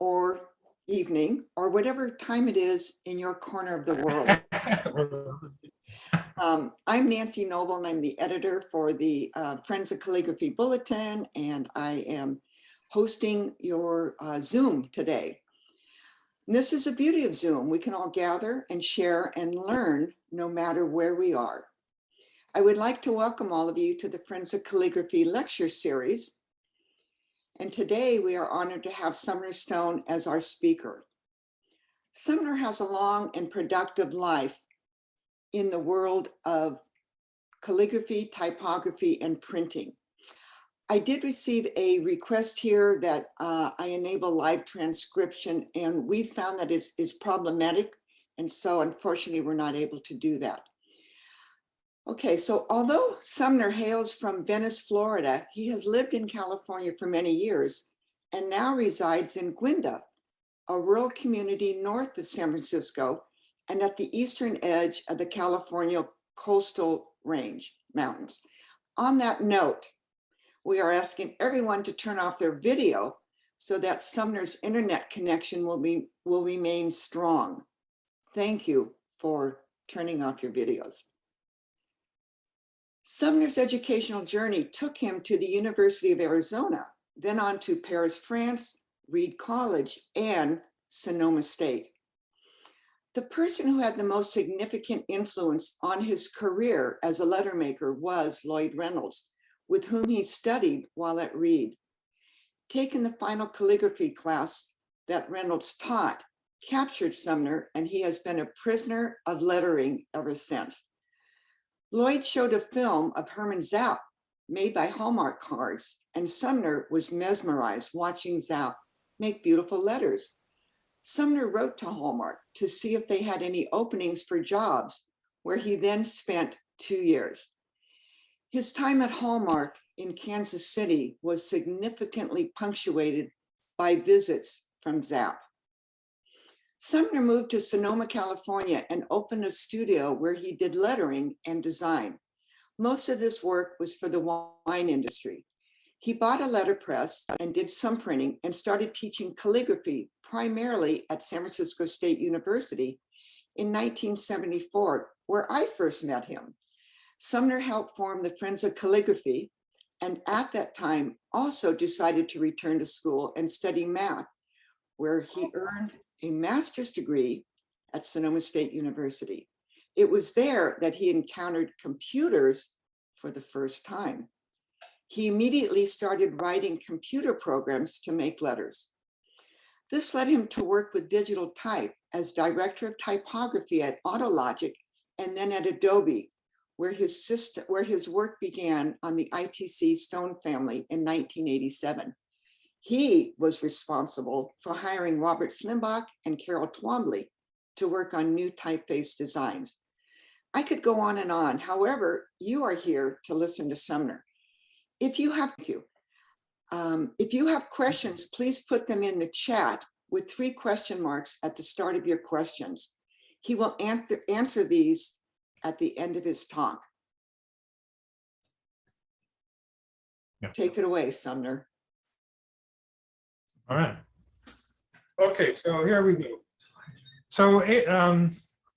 or evening, or whatever time it is in your corner of the world. I'm Nancy Noble, and I'm the editor for the Friends of Calligraphy Bulletin, and I am hosting your Zoom today. And this is the beauty of Zoom. We can all gather and share and learn no matter where we are. I would like to welcome all of you to the Friends of Calligraphy lecture series. And today we are honored to have Sumner Stone as our speaker. Sumner has a long and productive life in the world of calligraphy, typography, and printing. I did receive a request here that I enable live transcription, and we found that is problematic. And so unfortunately, we're not able to do that. Okay, so although Sumner hails from Venice, Florida, he has lived in California for many years and now resides in Gwenda, a rural community north of San Francisco and at the eastern edge of the California coastal range mountains. On that note, we are asking everyone to turn off their video so that Sumner's internet connection will remain strong. Thank you for turning off your videos. Sumner's educational journey took him to the University of Arizona, then on to Paris, France, Reed College, and Sonoma State. The person who had the most significant influence on his career as a lettermaker was Lloyd Reynolds, with whom he studied while at Reed. Taking the final calligraphy class that Reynolds taught captured Sumner, and he has been a prisoner of lettering ever since. Lloyd showed a film of Herman Zapp made by Hallmark Cards, and Sumner was mesmerized watching Zapp make beautiful letters. Sumner wrote to Hallmark to see if they had any openings for jobs, where he then spent 2 years. His time at Hallmark in Kansas City was significantly punctuated by visits from Zapp. Sumner moved to Sonoma, California, and opened a studio where he did lettering and design. Most of this work was for the wine industry. He bought a letterpress and did some printing and started teaching calligraphy primarily at San Francisco State University in 1974, where I first met him. Sumner helped form the Friends of Calligraphy, and at that time also decided to return to school and study math, where he earned a master's degree at Sonoma State University. It was there that he encountered computers for the first time. He immediately started writing computer programs to make letters. This led him to work with digital type as director of typography at Autologic and then at Adobe, where his work began on the ITC Stone family in 1987. He was responsible for hiring Robert Slimbach and Carol Twombly to work on new typeface designs. I could go on and on. However, you are here to listen to Sumner. If you have questions, please put them in the chat with 3 question marks at the start of your questions. He will answer these at the end of his talk. Yep. Take it away, Sumner. All right. Okay, so here we go. So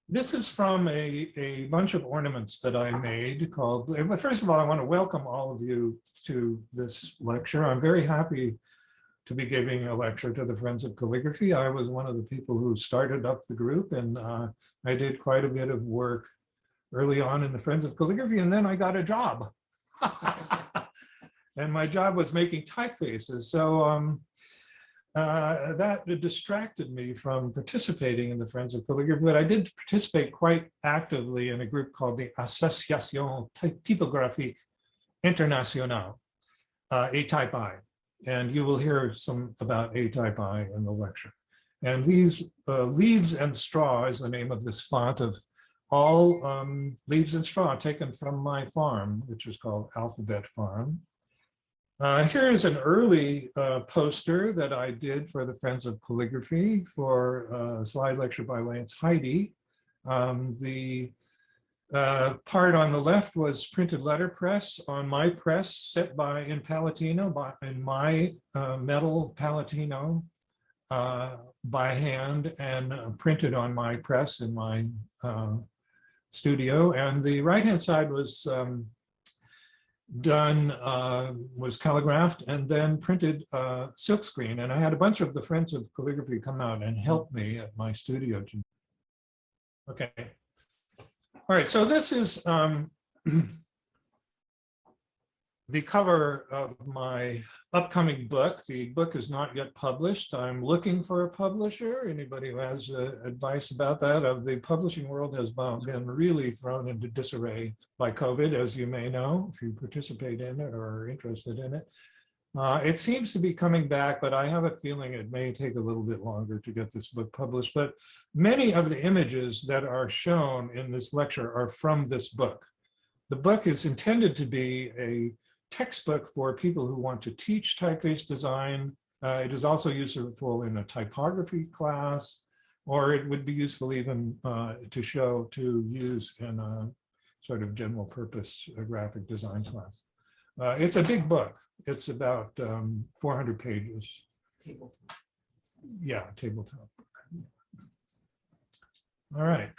this is from a bunch of ornaments that I made called, first of all, I want to welcome all of you to this lecture. I'm very happy to be giving a lecture to the Friends of Calligraphy. I was one of the people who started up the group, and I did quite a bit of work early on in the Friends of Calligraphy, and then I got a job. And my job was making typefaces. So that distracted me from participating in the Friends of Calligraphy, but I did participate quite actively in a group called the Association Typographique Internationale, A-Type-I, and you will hear some about A-Type-I in the lecture. And these Leaves and Straw is the name of this font of all leaves and straw taken from my farm, which is called Alphabet Farm. Here is an early poster that I did for the Friends of Calligraphy for a slide lecture by Lance Heidi. The part on the left was printed letterpress on my press set in Palatino, in my metal Palatino. by hand and printed on my press in my studio. And the right-hand side was was calligraphed and then printed silkscreen. And I had a bunch of the Friends of Calligraphy come out and help me at my studio. Okay. All right, so this is the cover of my upcoming book. The book is not yet published. I'm looking for a publisher. Anybody who has advice about that? The publishing world has been really thrown into disarray by COVID, as you may know, if you participate in it or are interested in it. It seems to be coming back, but I have a feeling it may take a little bit longer to get this book published. But many of the images that are shown in this lecture are from this book. The book is intended to be a textbook for people who want to teach typeface design. It is also useful in a typography class, or it would be useful even to use in a sort of general purpose graphic design class. It's a big book. It's about 400 pages. Tabletop. Yeah, tabletop book. All right.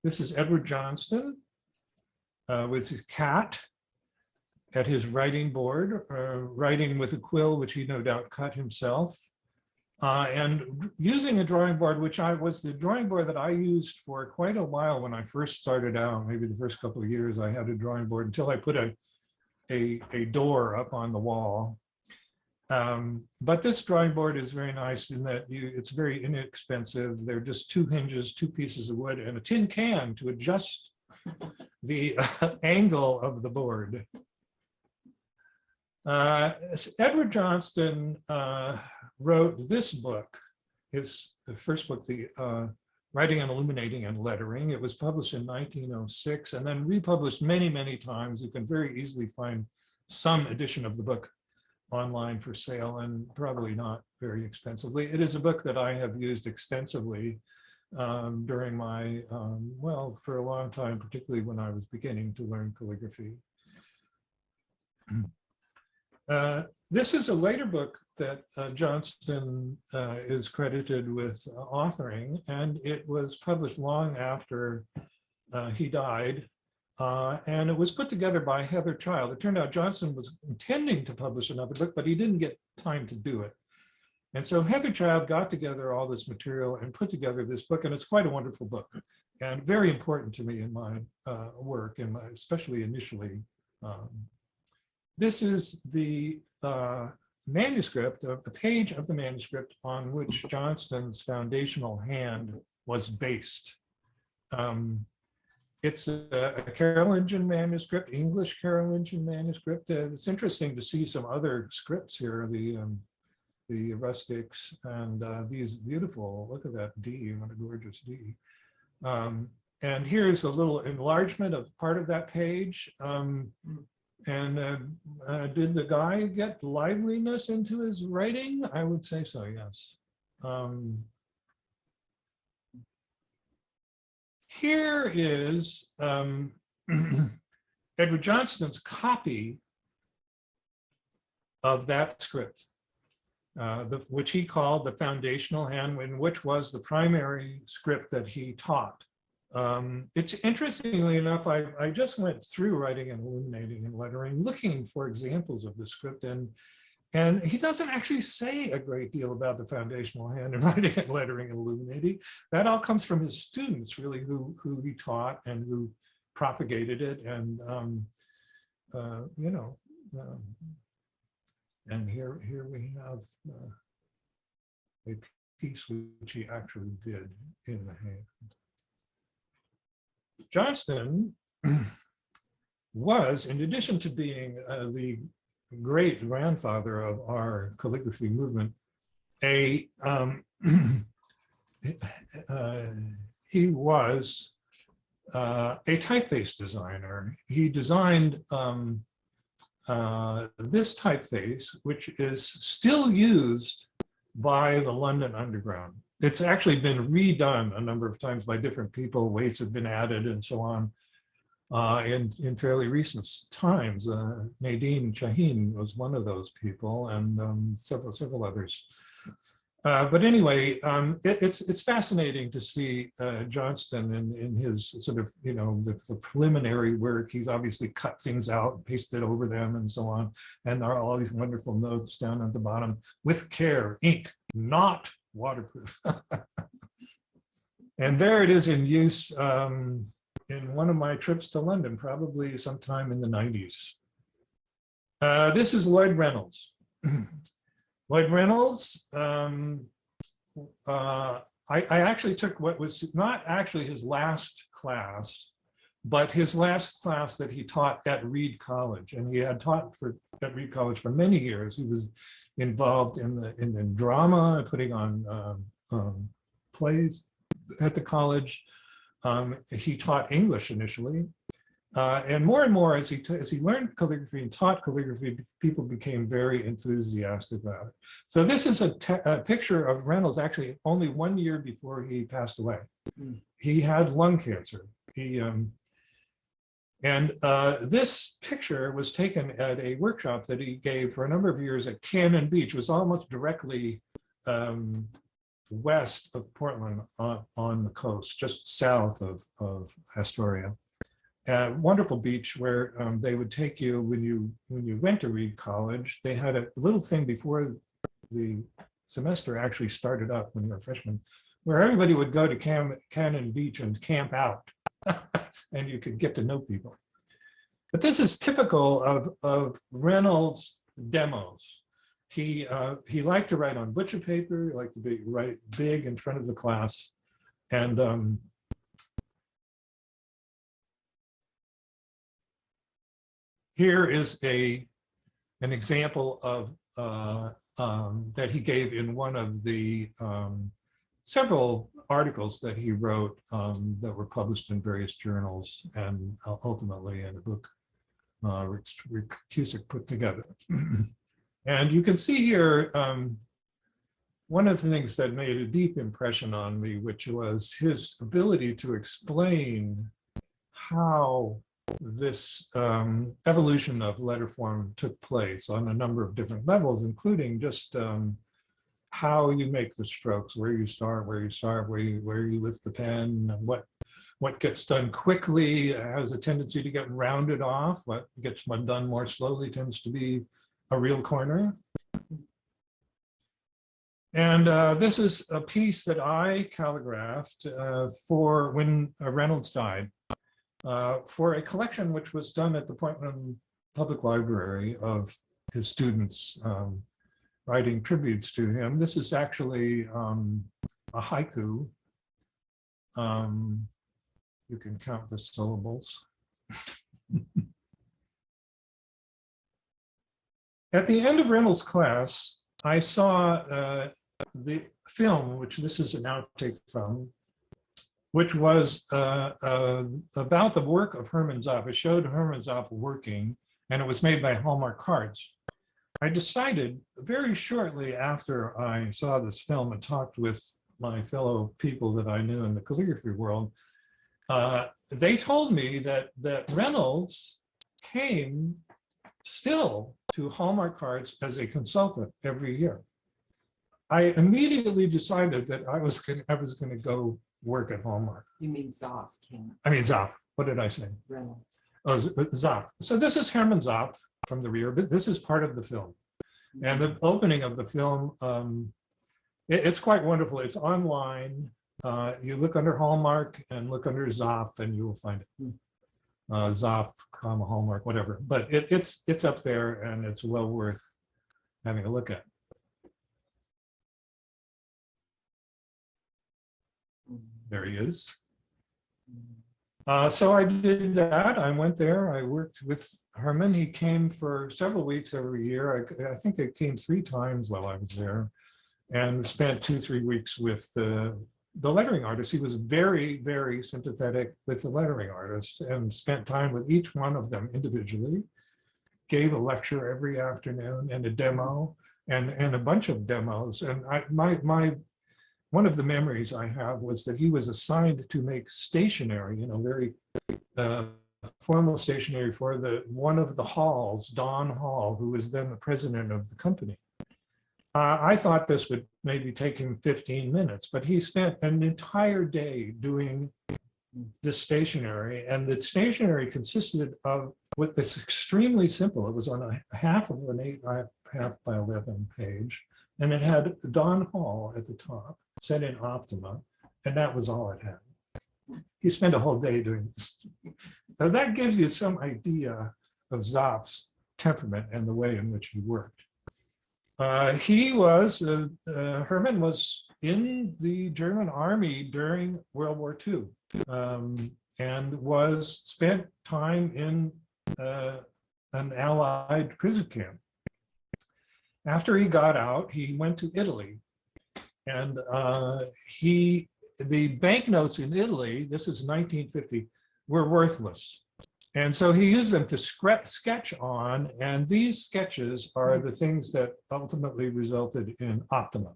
This is Edward Johnston with his cat at his writing board, writing with a quill, which he no doubt cut himself, and using a drawing board, which was the drawing board that I used for quite a while when I first started out. Maybe the first couple of years I had a drawing board until I put a door up on the wall. But this drawing board is very nice in that it's very inexpensive. They're just 2 hinges, 2 pieces of wood, and a tin can to adjust the angle of the board. Edward Johnston wrote this book, the first book, the Writing and Illuminating and Lettering. It was published in 1906 and then republished many, many times. You can very easily find some edition of the book online for sale, and probably not very expensively. It is a book that I have used extensively during my, well, for a long time, particularly when I was beginning to learn calligraphy. This is a later book that Johnston is credited with authoring, and it was published long after he died. And it was put together by Heather Child. It turned out Johnston was intending to publish another book, but he didn't get time to do it. And so Heather Child got together all this material and put together this book, and it's quite a wonderful book and very important to me in my work, and especially initially. This is the manuscript, a page of the manuscript on which Johnston's foundational hand was based. It's a Carolingian manuscript, English Carolingian manuscript. It's interesting to see some other scripts here, the rustics and these beautiful, look at that D, what a gorgeous D. And here's a little enlargement of part of that page. Did the guy get liveliness into his writing? I would say so, yes. Here is Edward Johnston's copy of that script, which he called the foundational hand, which was the primary script that he taught. It's interestingly enough, I just went through Writing and Illuminating and Lettering, looking for examples of the script, and he doesn't actually say a great deal about the foundational hand in Writing and Lettering and Illuminating. That all comes from his students, really, who he taught and who propagated it, and you know, and here we have a piece which he actually did in the hand. Johnston was, in addition to being the great grandfather of our calligraphy movement, he was a typeface designer. He designed this typeface, which is still used by the London Underground. It's actually been redone a number of times by different people. Weights have been added and so on. in fairly recent times. Nadine Chahine was one of those people, and several others. But anyway, it's fascinating to see Johnston in his sort of, the preliminary work. He's obviously cut things out, pasted over them and so on. And there are all these wonderful notes down at the bottom: with care, ink, not waterproof. And there it is in use in one of my trips to London, probably sometime in the 90s. This is Lloyd Reynolds. Lloyd Reynolds, I actually took what was not actually his last class, but his last class that he taught at Reed College. And he had taught at Reed College for many years. He was involved in the drama, putting on plays at the college. He taught English initially. And more as he learned calligraphy and taught calligraphy, people became very enthusiastic about it. So this is a picture of Reynolds actually only 1 year before he passed away. He had lung cancer. This picture was taken at a workshop that he gave for a number of years at Cannon Beach. It was almost directly west of Portland on the coast, just south of Astoria. Wonderful beach where they would take you when you went to Reed College. They had a little thing before the semester actually started up when you were a freshman, where everybody would go to Cannon Beach and camp out, and you could get to know people. But this is typical of Reynolds' demos. He liked to write on butcher paper. He liked to write big in front of the class, and here is an example of that he gave in one of the several articles that he wrote that were published in various journals and ultimately in a book Rick Cusick put together. And you can see here one of the things that made a deep impression on me, which was his ability to explain how this evolution of letter form took place on a number of different levels, including just how you make the strokes, where you start, where you lift the pen, and what gets done quickly has a tendency to get rounded off. What gets done more slowly tends to be a real corner. And this is a piece that I calligraphed for when Reynolds died. For a collection which was done at the Portland Public Library of his students writing tributes to him. This is actually a haiku. You can count the syllables. At the end of Reynolds' class, I saw the film, which this is an outtake from, which was about the work of Hermann Zapf. It showed Hermann Zapf working, and it was made by Hallmark Cards. I decided very shortly after I saw this film and talked with my fellow people that I knew in the calligraphy world, they told me that Reynolds came still to Hallmark Cards as a consultant every year. I immediately decided that I was going to go work at Hallmark. You mean Zapf? I mean Zapf. What did I say? Reynolds. Oh, Zapf. So this is Hermann Zapf from the rear, but this is part of the film. And the opening of the film, it's quite wonderful. It's online. You look under Hallmark and look under Zapf, and you will find it. Zapf, Hallmark, whatever. But it's up there, and it's well worth having a look at. There he is. So I did that. I went there. I worked with Herman. He came for several weeks every year. I think it came 3 times while I was there, and spent 2-3 weeks with the lettering artist. He was very, very sympathetic with the lettering artist and spent time with each one of them individually. Gave a lecture every afternoon and a demo and a bunch of demos. And one of the memories I have was that he was assigned to make stationery, very formal stationery for one of the halls, Don Hall, who was then the president of the company. I thought this would maybe take him 15 minutes, but he spent an entire day doing this stationery, and the stationery consisted of, with this extremely simple, it was on a half of an 8.5 by 11 page, and it had Don Hall at the top, set in Optima, and that was all it had. He spent a whole day doing this. So that gives you some idea of Zoff's temperament and the way in which he worked. Hermann was in the German army during World War II, and spent time in an Allied prison camp. After he got out, he went to Italy, and the banknotes in Italy, this is 1950, were worthless. And so he used them to sketch on, and these sketches are the things that ultimately resulted in Optima.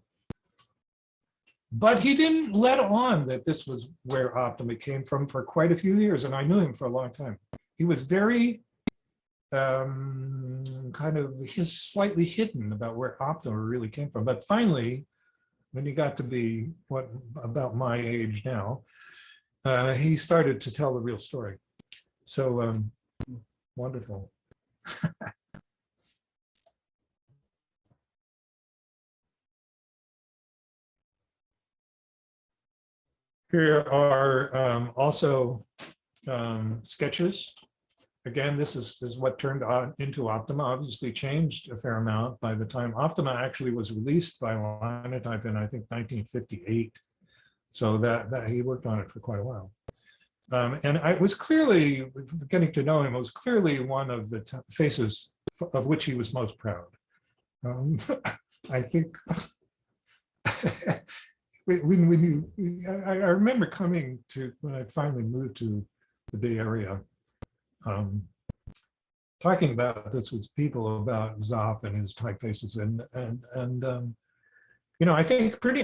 But he didn't let on that this was where Optima came from for quite a few years, and I knew him for a long time. He was very slightly hidden about where Optima really came from. But finally, when he got to be about my age now, he started to tell the real story. So wonderful. Here are also sketches. Again, this is what turned into Optima. Obviously changed a fair amount by the time Optima actually was released by Linotype in, I think, 1958. So that he worked on it for quite a while. And I was clearly, getting to know him, it was clearly one of the faces of which he was most proud. I think, I remember coming to, when I finally moved to the Bay Area, talking about this with people about Zoff and his typefaces, and you know, I think pretty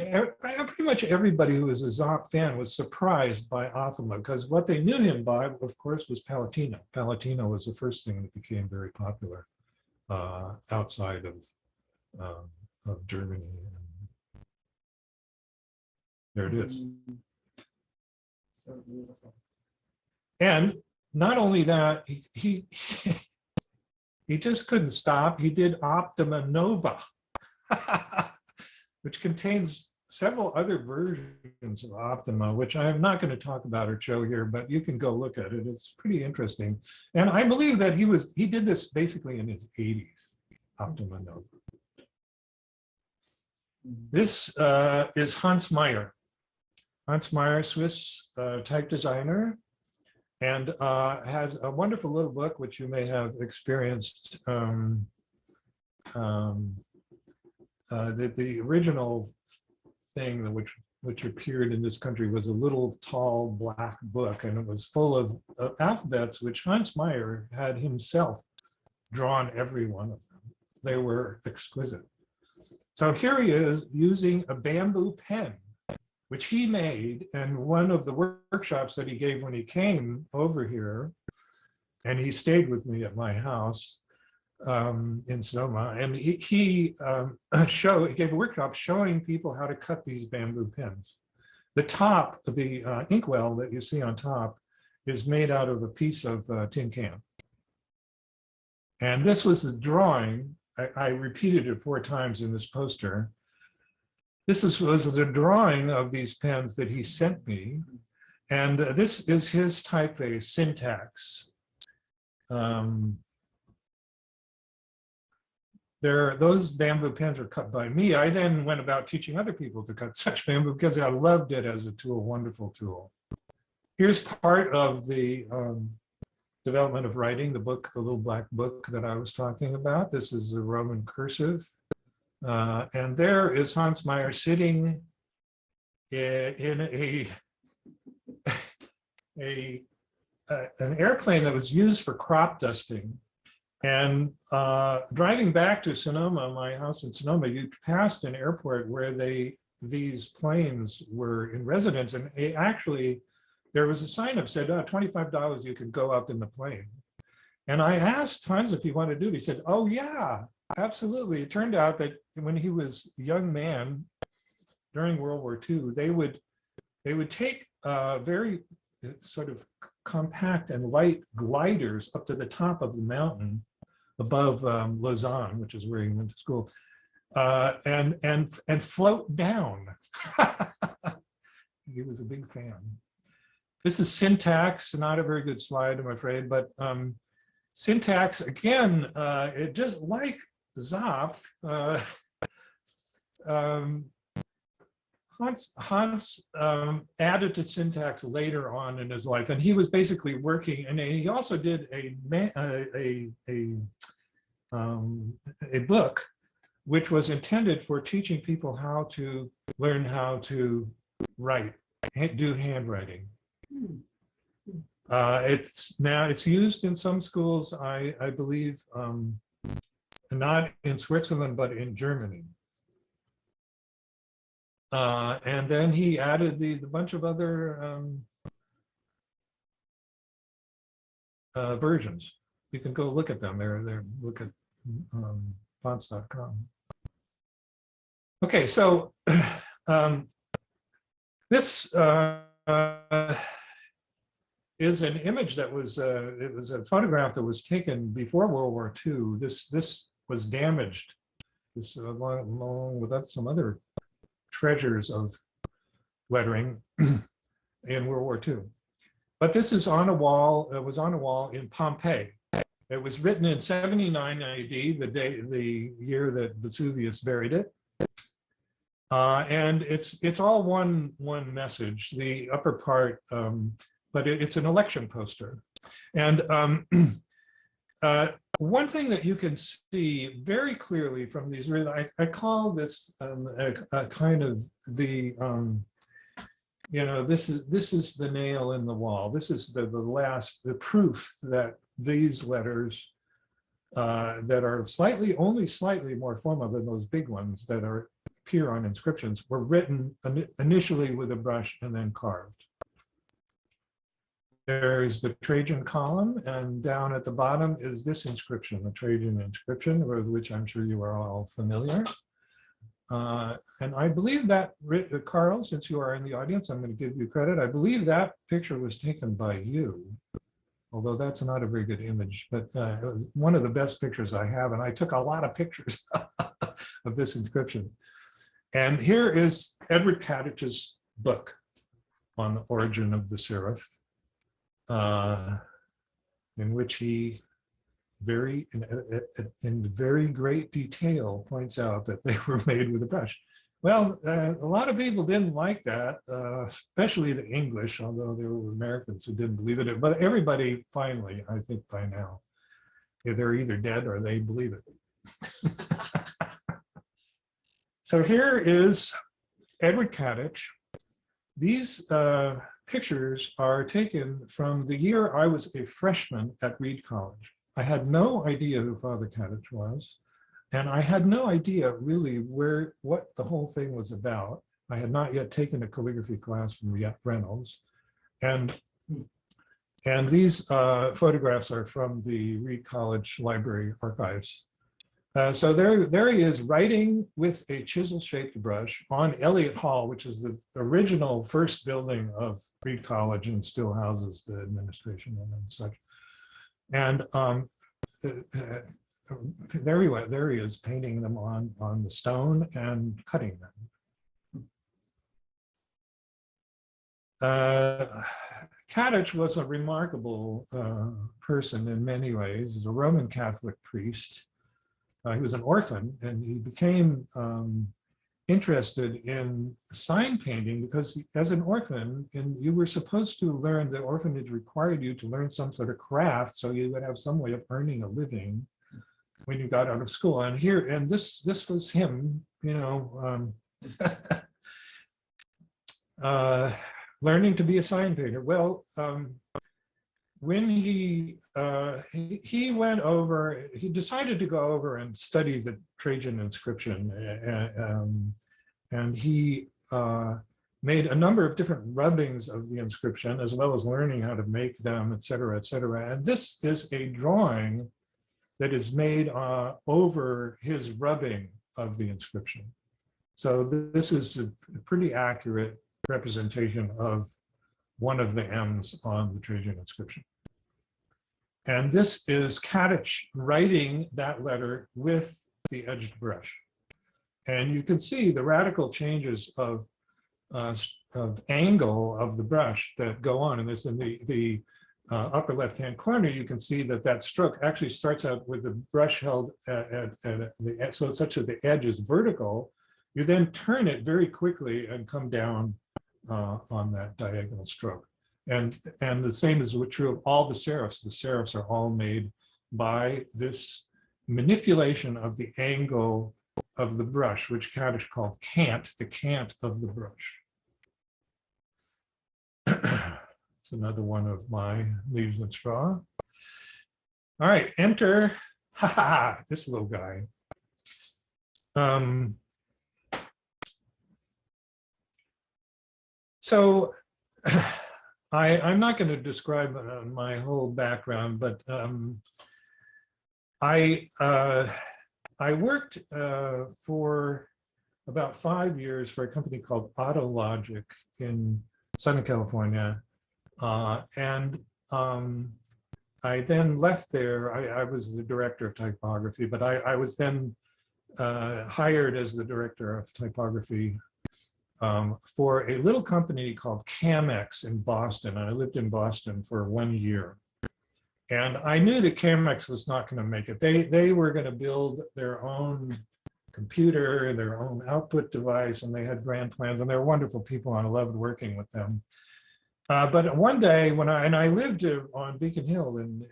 much everybody who was a Zoff fan was surprised by Optima, because what they knew him by, of course, was Palatino. Palatino was the first thing that became very popular outside of Germany. And there it is. So beautiful. And not only that, he just couldn't stop. He did Optima Nova, which contains several other versions of Optima, which I am not going to talk about or show here, but you can go look at it. It's pretty interesting. And I believe that he did this basically in his 80s, Optima Nova. This is Hans Meyer. Hans Meyer, Swiss type designer, and has a wonderful little book, which you may have experienced. The original thing which appeared in this country was a little tall black book, and it was full of alphabets which Hans Meyer had himself drawn every one of them. They were exquisite. So here he is using a bamboo pen, which he made in one of the workshops that he gave when he came over here, and he stayed with me at my house in Sonoma, and he gave a workshop showing people how to cut these bamboo pens. The top, the inkwell that you see on top, is made out of a piece of tin can. And this was the drawing. I repeated it 4 times in this poster. This was the drawing of these pens that he sent me. And this is his typeface, Syntax. Those bamboo pens were cut by me. I then went about teaching other people to cut such bamboo because I loved it as a tool, wonderful tool. Here's part of the development of writing, the book, the little black book that I was talking about. This is the Roman cursive. And there is Hans Meyer sitting in an airplane that was used for crop dusting. And driving back to Sonoma, my house in Sonoma, you passed an airport where these planes were in residence, and there was a sign up said, $25, you could go up in the plane. And I asked Hans if he wanted to do it. He said, oh yeah, absolutely. It turned out that when he was a young man during World War II, they would take very sort of compact and light gliders up to the top of the mountain above Lausanne, which is where he went to school, and float down. He was a big fan. This is syntax, not a very good slide, I'm afraid, but syntax, again, it just like Zapf, Hans added to syntax later on in his life, and he was basically working, and he also did a book which was intended for teaching people how to learn how to write, do handwriting. It's used in some schools, I believe, not in Switzerland, but in Germany. And then he added the bunch of other versions. You can go look at them. They're look at fonts.com. Okay, so this is an image that was it was a photograph that was taken before World War II. This was damaged. This along with some other treasures of lettering in World War II. But this is on a wall, it was on a wall in Pompeii. It was written in 79 AD, the year that Vesuvius buried it. And it's all one message, the upper part, but it's an election poster. And one thing that you can see very clearly from these, I call this a kind of the, this is the nail in the wall. This is the proof that these letters that are only slightly more formal than those big ones that appear on inscriptions were written initially with a brush and then carved. There's the Trajan column, and down at the bottom is this inscription, the Trajan inscription, with which I'm sure you are all familiar. And I believe that, Carl, since you are in the audience, I'm going to give you credit. I believe that picture was taken by you, although that's not a very good image, but it was one of the best pictures I have, and I took a lot of pictures of this inscription. And here is Edward Katich's book on the origin of the serif, in which he in very great detail points out that they were made with a brush. Well, a lot of people didn't like that, especially the English, although there were Americans who didn't believe it. But everybody finally, I think by now, they're either dead or they believe it. So here is Edward Katich. These pictures are taken from the year I was a freshman at Reed College. I had no idea who Father Katich was, and I had no idea really what the whole thing was about. I had not yet taken a calligraphy class from Reynolds, and these photographs are from the Reed College Library archives. So there he is writing with a chisel-shaped brush on Eliot Hall, which is the original first building of Reed College and still houses the administration and such. And there he is painting them on the stone and cutting them. Katich was a remarkable person in many ways. He's a Roman Catholic priest. He was an orphan, and he became interested in sign painting because as an orphan, you were supposed to learn, the orphanage required you to learn some sort of craft so you would have some way of earning a living when you got out of school. And this was him, learning to be a sign painter. Well, when he went over, he decided to go over and study the Trajan inscription, and he made a number of different rubbings of the inscription, as well as learning how to make them, et cetera, et cetera. And this is a drawing that is made over his rubbing of the inscription. So this is a pretty accurate representation of one of the M's on the Trajan inscription. And this is Kadich writing that letter with the edged brush. And you can see the radical changes of angle of the brush that go on. And this in the upper left-hand corner, you can see that that stroke actually starts out with the brush held at the, so it's such that the edge is vertical. You then turn it very quickly and come down on that diagonal stroke. And the same is true of all the serifs. The serifs are all made by this manipulation of the angle of the brush, which Kadich called cant, the cant of the brush. It's another one of my leaves and straw. All right, enter this little guy. So I'm not going to describe my whole background, but I worked for about 5 years for a company called AutoLogic in Southern California. And I then left there. I was the director of typography, but I was then hired as the director of typography for a little company called Camex in Boston. And I lived in Boston for 1 year. And I knew that Camex was not going to make it. They were going to build their own computer, their own output device, and they had grand plans, and they were wonderful people, and I loved working with them. But one day when I lived on Beacon Hill in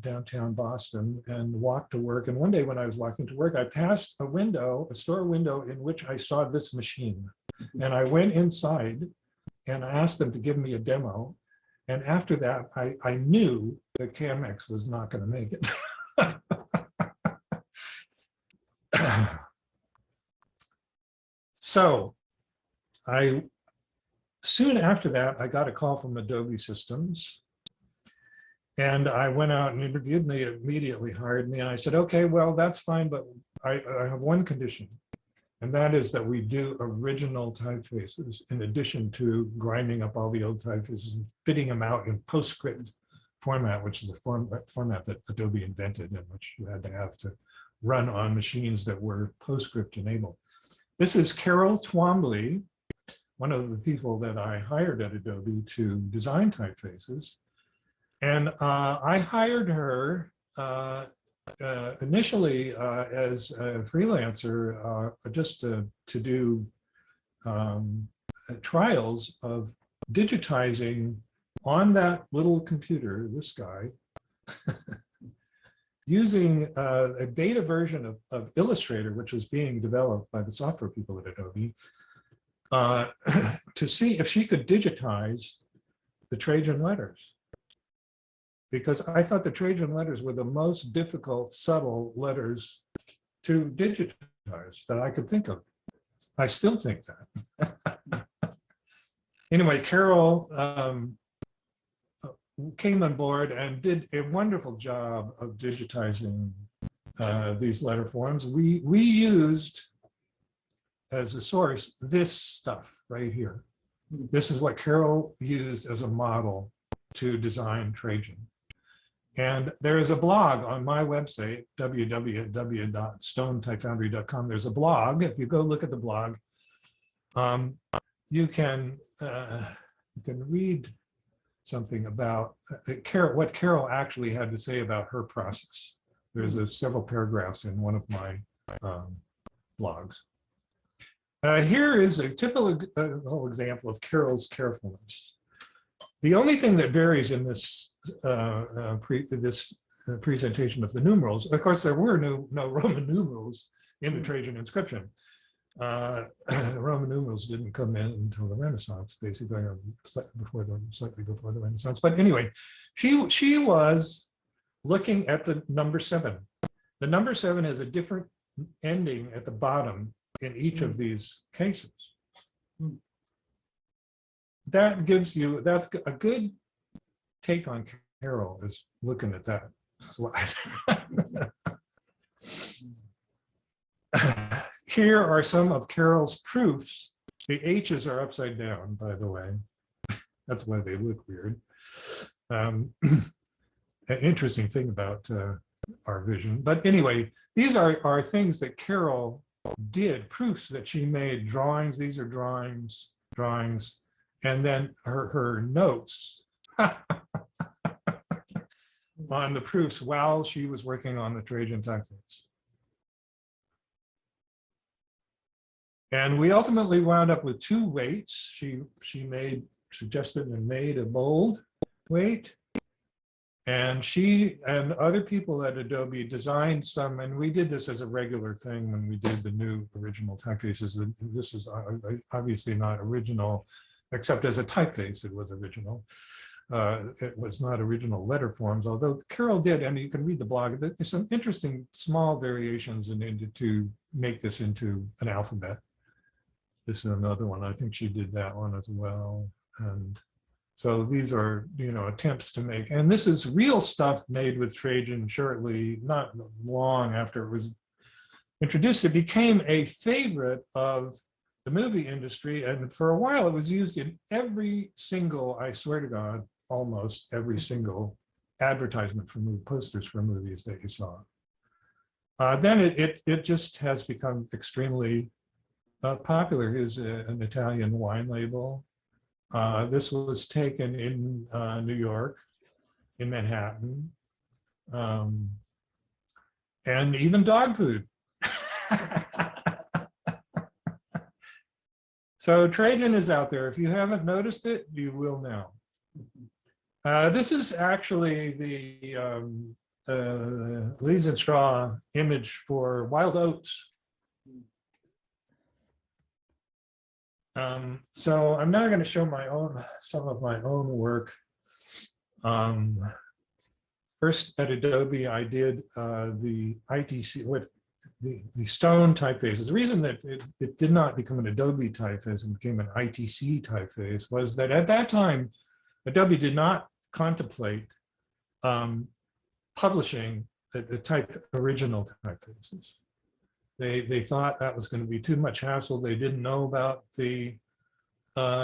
downtown Boston and walked to work. And one day when I was walking to work, I passed a window, a store window in which I saw this machine. And I went inside and I asked them to give me a demo. And after that, I knew that Camex was not going to make it. So soon after that, I got a call from Adobe Systems. And I went out and interviewed, and they immediately hired me. And I said, okay, well, that's fine, but I have one condition. And that is that we do original typefaces in addition to grinding up all the old typefaces and fitting them out in PostScript format, which is a format that Adobe invented and which you had to have to run on machines that were PostScript enabled. This is Carol Twombly, one of the people that I hired at Adobe to design typefaces. And I hired her initially as a freelancer just to do trials of digitizing on that little computer, this guy, using a beta version of Illustrator, which was being developed by the software people at Adobe, to see if she could digitize the Trajan letters. Because I thought the Trajan letters were the most difficult, subtle letters to digitize that I could think of. I still think that. Anyway, Carol came on board and did a wonderful job of digitizing these letter forms. We used as a source this stuff right here. This is what Carol used as a model to design Trajan. And there is a blog on my website, www.stonetypefoundry.com. There's a blog. If you go look at the blog, you can read something about what Carol actually had to say about her process. There's several paragraphs in one of my blogs. Here is a typical example of Carol's carefulness. The only thing that varies in this presentation of the numerals, of course, there were no Roman numerals in the Trajan inscription. The Roman numerals didn't come in until the Renaissance, basically, or slightly before the Renaissance. But anyway, she was looking at the number 7. The number 7 has a different ending at the bottom in each of these cases. that gives you, that's a good take on Carol, is looking at that slide. Here are some of Carol's proofs. The H's are upside down, by the way. That's why they look weird. An interesting thing about our vision. But anyway, these are things that Carol did, proofs that she made, drawings. These are drawings, and then her notes on the proofs while she was working on the Trajan typeface. And we ultimately wound up with two weights. She suggested and made a bold weight. And she and other people at Adobe designed some, and we did this as a regular thing when we did the new original typefaces. This is obviously not original, except as a typeface, it was original. It was not original letter forms, although Carol did, and you can read the blog, there's some interesting small variations to make this into an alphabet. This is another one. I think she did that one as well. And so these are, attempts to make, and this is real stuff made with Trajan shortly, not long after it was introduced. It became a favorite of the movie industry. And for a while it was used in every single, I swear to God, almost every single advertisement for movie posters for movies that you saw. Then it just has become extremely popular. Here's an Italian wine label. This was taken in New York, in Manhattan, and even dog food. So Trajan is out there. If you haven't noticed it, you will now. This is actually the Leaves and Straw image for Wild Oats. So I'm now going to show some of my own work. First at Adobe, I did the ITC with the stone typefaces. The reason that it did not become an Adobe typeface and became an ITC typeface was that at that time, Adobe did not contemplate publishing the original typefaces. They thought that was going to be too much hassle. They didn't know about the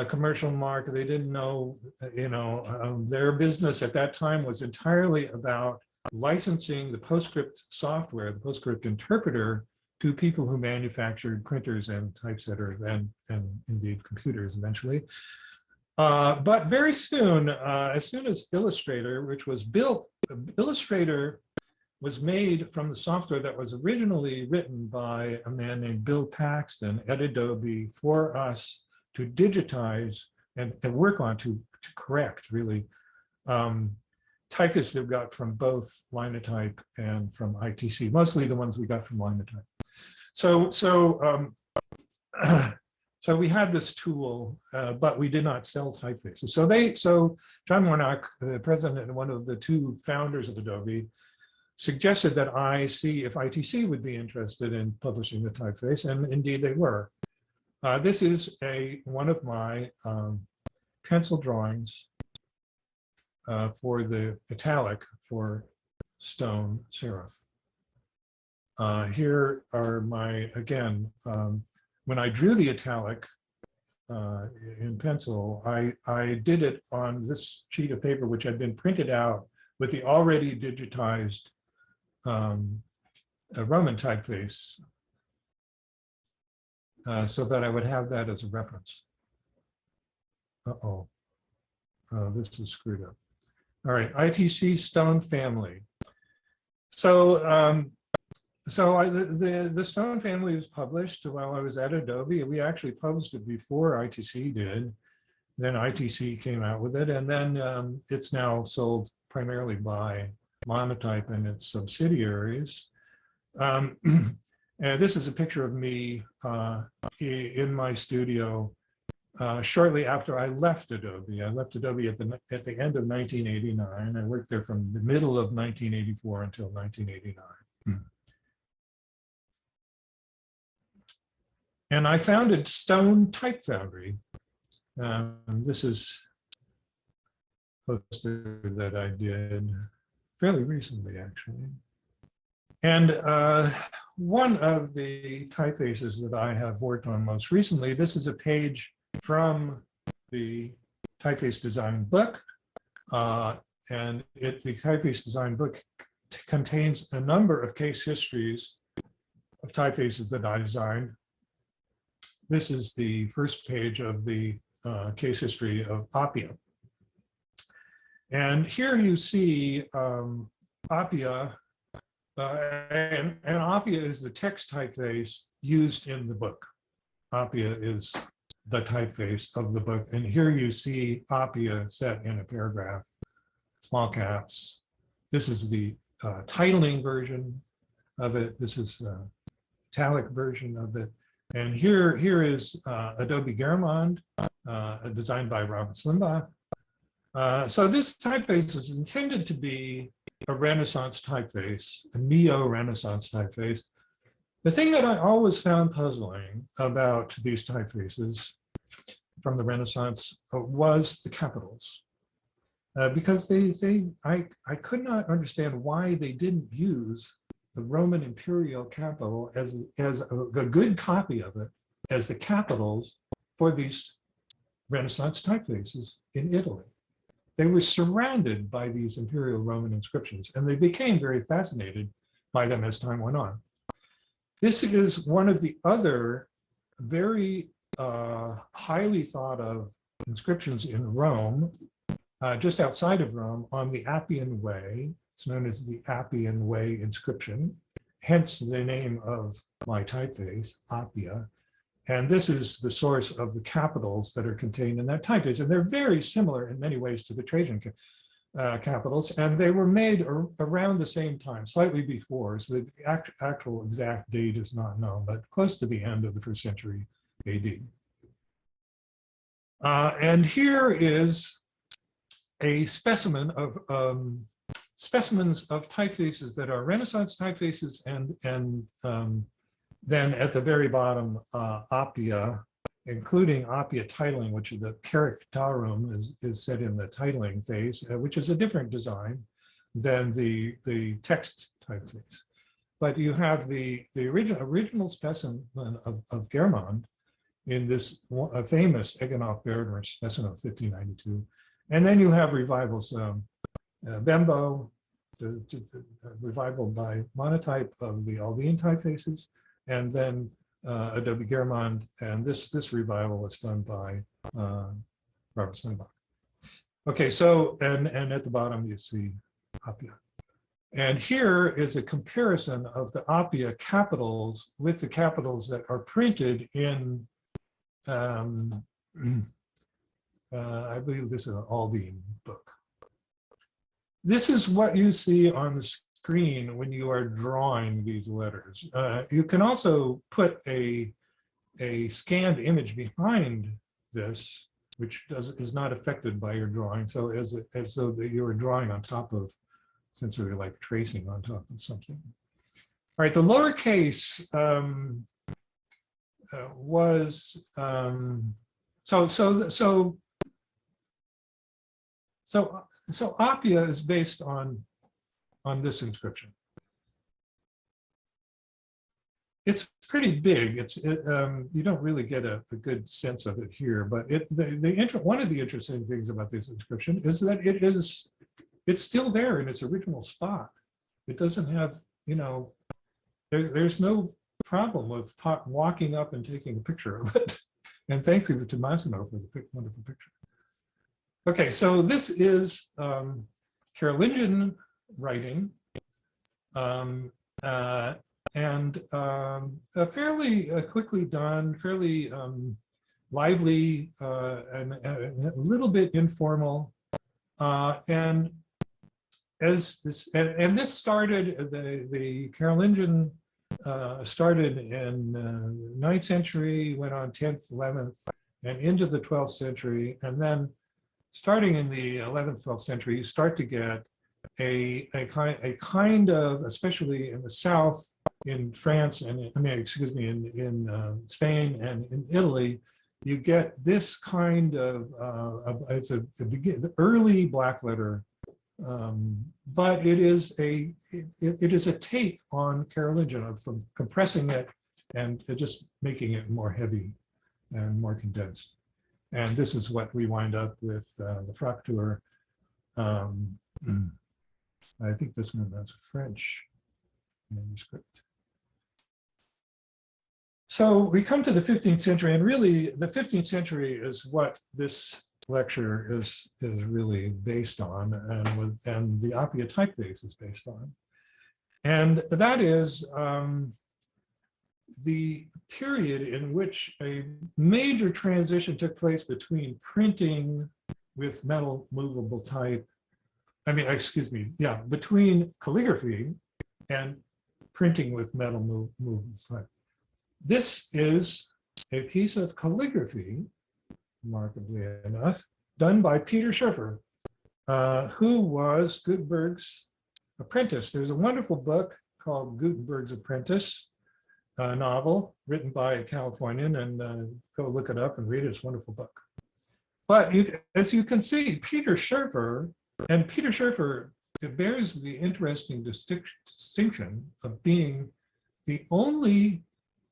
commercial market. They didn't know, their business at that time was entirely about licensing the PostScript software, the PostScript interpreter, to people who manufactured printers and typesetters and indeed computers eventually. But very soon, as soon as Illustrator, which was built, Illustrator was made from the software that was originally written by a man named Bill Paxton at Adobe for us to digitize and work on to correct, really, typefaces that we got from both Linotype and from ITC, mostly the ones we got from Linotype. So we had this tool, but we did not sell typefaces. So John Warnock, the president and one of the two founders of Adobe, suggested that I see if ITC would be interested in publishing the typeface, and indeed they were. This is one of my pencil drawings for the italic for stone serif. Here are my, again, when I drew the italic in pencil, I did it on this sheet of paper, which had been printed out with the already digitized a Roman typeface, so that I would have that as a reference. This is screwed up. All right, ITC Stone family. So, the Stone family was published while I was at Adobe. We actually published it before ITC did. Then ITC came out with it, and then it's now sold primarily by Linotype and its subsidiaries. And this is a picture of me in my studio shortly after I left Adobe. I left Adobe at the end of 1989. I worked there from the middle of 1984 until 1989. And I founded Stone Type Foundry This is a poster that I did fairly recently, actually. And one of the typefaces that I have worked on most recently, this is a page from the typeface design book. And the typeface design book contains a number of case histories of typefaces that I designed. This is the first page of the case history of Appia. And here you see Appia, and Appia is the text typeface used in the book. Appia is the typeface of the book. And here you see Appia set in a paragraph, small caps. This is the titling version of it. This is the italic version of it. And here is Adobe Garamond, designed by Robert Slimbach. So this typeface is intended to be a Renaissance typeface, a neo-Renaissance typeface. The thing that I always found puzzling about these typefaces from the Renaissance was the capitals. Because I could not understand why they didn't use the Roman imperial capital as a good copy of it as the capitals for these Renaissance typefaces in Italy. They were surrounded by these imperial Roman inscriptions, and they became very fascinated by them as time went on. This is one of the other very highly thought of inscriptions in Rome, just outside of Rome, on the Appian Way. It's known as the Appian Way inscription, hence the name of my typeface, Appia. And this is the source of the capitals that are contained in that typeface. And they're very similar in many ways to the Trajan capitals. And they were made around the same time, slightly before. So the actual exact date is not known, but close to the end of the 1st century AD. And here is a specimen of specimens of typefaces that are Renaissance typefaces, and then at the very bottom, Appia, including Appia titling, which is the charactarum is set in the titling phase, which is a different design than the text typeface. But you have the original specimen of Garamond in this famous Eggenhoff Berger specimen of 1592. And then you have revivals, Bembo, revival by Monotype of the Aldine typefaces, and then Adobe Garamond, and this revival was done by Robert Slimbach. Okay, so, and at the bottom you see Appia. And here is a comparison of the Appia capitals with the capitals that are printed in, I believe this is an Aldine book. This is what you see on the screen when you are drawing these letters. You can also put a scanned image behind this, which is not affected by your drawing. So as though that you are drawing on top of, essentially like tracing on top of something. All right, the lowercase was so Appia is based on this inscription. It's pretty big. You don't really get a good sense of it here, but one of the interesting things about this inscription is that it's still there in its original spot. It doesn't have, there's no problem with walking up and taking a picture of it. And thank you to Massimo for the wonderful picture. Okay, so this is Carolingian writing, and fairly quickly done, fairly lively, and a little bit informal. And as this, and this started, the Carolingian started in 9th century, went on 10th, 11th, and into the 12th century, and then starting in the 11th, 12th century, you start to get a kind of, especially in the South, in France, and in Spain and in Italy, you get this kind of, it's the early black letter, but it is a take on Carolingian from compressing it and just making it more heavy and more condensed. And this is what we wind up with the Fraktur. I think this one, that's a French manuscript. So we come to the 15th century, and really the 15th century is what this lecture is really based on, and the Appia typeface is based on. And that is the period in which a major transition took place between printing with metal movable type, between calligraphy and printing with metal movable type. This is a piece of calligraphy, remarkably enough, done by Peter Schurfer, who was Gutenberg's apprentice. There's a wonderful book called Gutenberg's Apprentice, a novel written by a Californian, and go look it up and read it. It's a wonderful book. But as you can see, Peter Schurfer bears the interesting distinction of being the only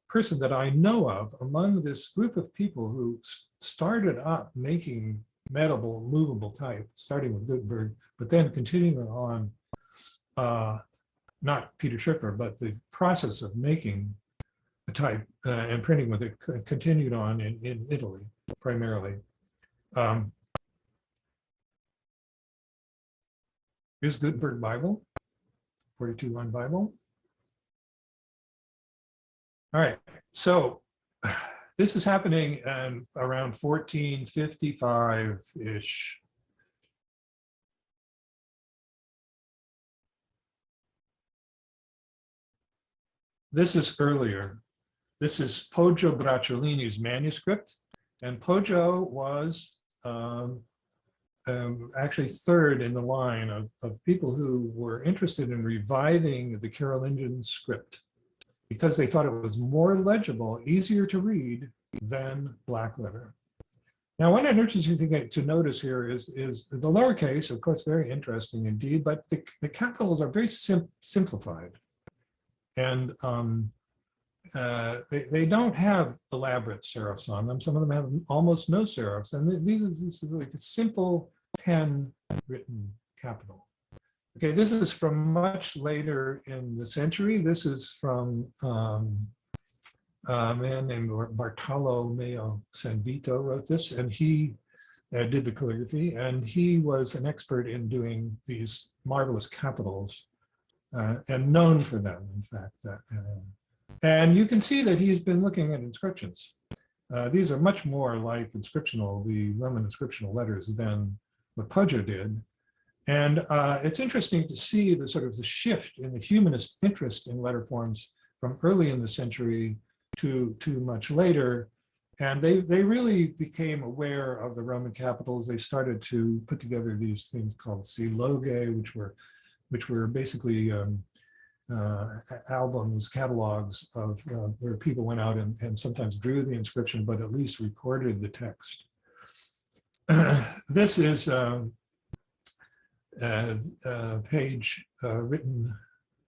person that I know of among this group of people who started up making movable type, starting with Gutenberg, but then continuing on, not Peter Schurfer, but the process of making a type and printing with it continued on in Italy, primarily. Here's Gutenberg Bible, 42-line Bible. All right, so this is happening around 1455-ish. This is earlier. This is Poggio Bracciolini's manuscript, and Poggio was actually third in the line of people who were interested in reviving the Carolingian script, because they thought it was more legible, easier to read than black letter. Now, one interesting thing to notice here is the lowercase, of course, very interesting indeed, but the capitals are very simplified. And they don't have elaborate serifs on them. Some of them have almost no serifs. And this is like a simple pen written capital. Okay, this is from much later in the century. This is from a man named Bartolomeo Sanvito wrote this, and he did the calligraphy, and he was an expert in doing these marvelous capitals and known for them, in fact. And you can see that he's been looking at inscriptions. These are much more like the Roman inscriptional letters than what Poggio did. And it's interesting to see the sort of the shift in the humanist interest in letter forms from early in the century to much later. And they really became aware of the Roman capitals. They started to put together these things called siloge, which were basically albums, catalogs of where people went out and sometimes drew the inscription, but at least recorded the text. This is a page written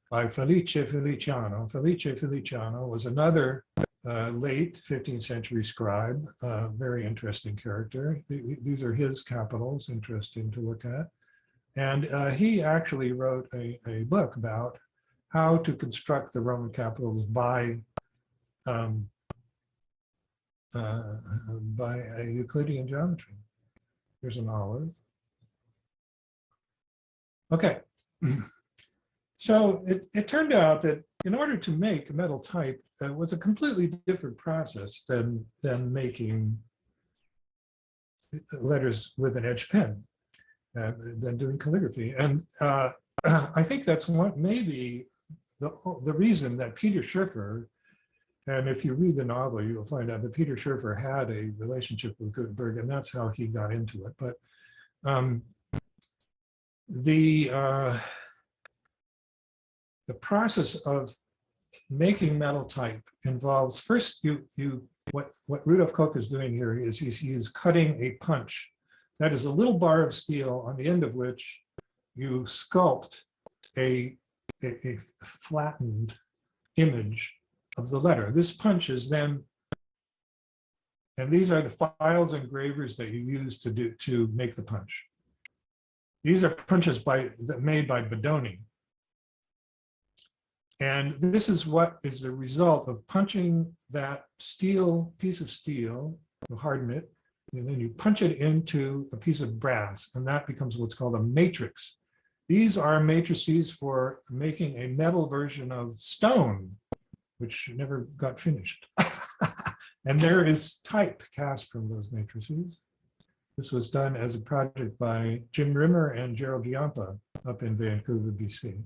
by Felice Feliciano. Felice Feliciano was another late 15th century scribe, very interesting character. These are his capitals, interesting to look at. And he actually wrote a book about how to construct the Roman capitals by a Euclidean geometry. Here's an olive. Okay, so it turned out that in order to make a metal type was a completely different process than making letters with an edge pen, than doing calligraphy. And I think that's what maybe the reason that Peter Schurfer, and if you read the novel, you'll find out that Peter Schurfer had a relationship with Gutenberg, and that's how he got into it. But the process of making metal type involves, first you what Rudolf Koch is doing here is he's cutting a punch. That is a little bar of steel on the end of which you sculpt a flattened image of the letter. This punch is then, and these are the files and gravers that you use to make the punch. These are punches made by Bedoni. And this is what is the result of punching that piece of steel, you harden it, and then you punch it into a piece of brass, and that becomes what's called a matrix. These are matrices for making a metal version of stone, which never got finished. And there is type cast from those matrices. This was done as a project by Jim Rimmer and Gerald Giampa up in Vancouver, BC.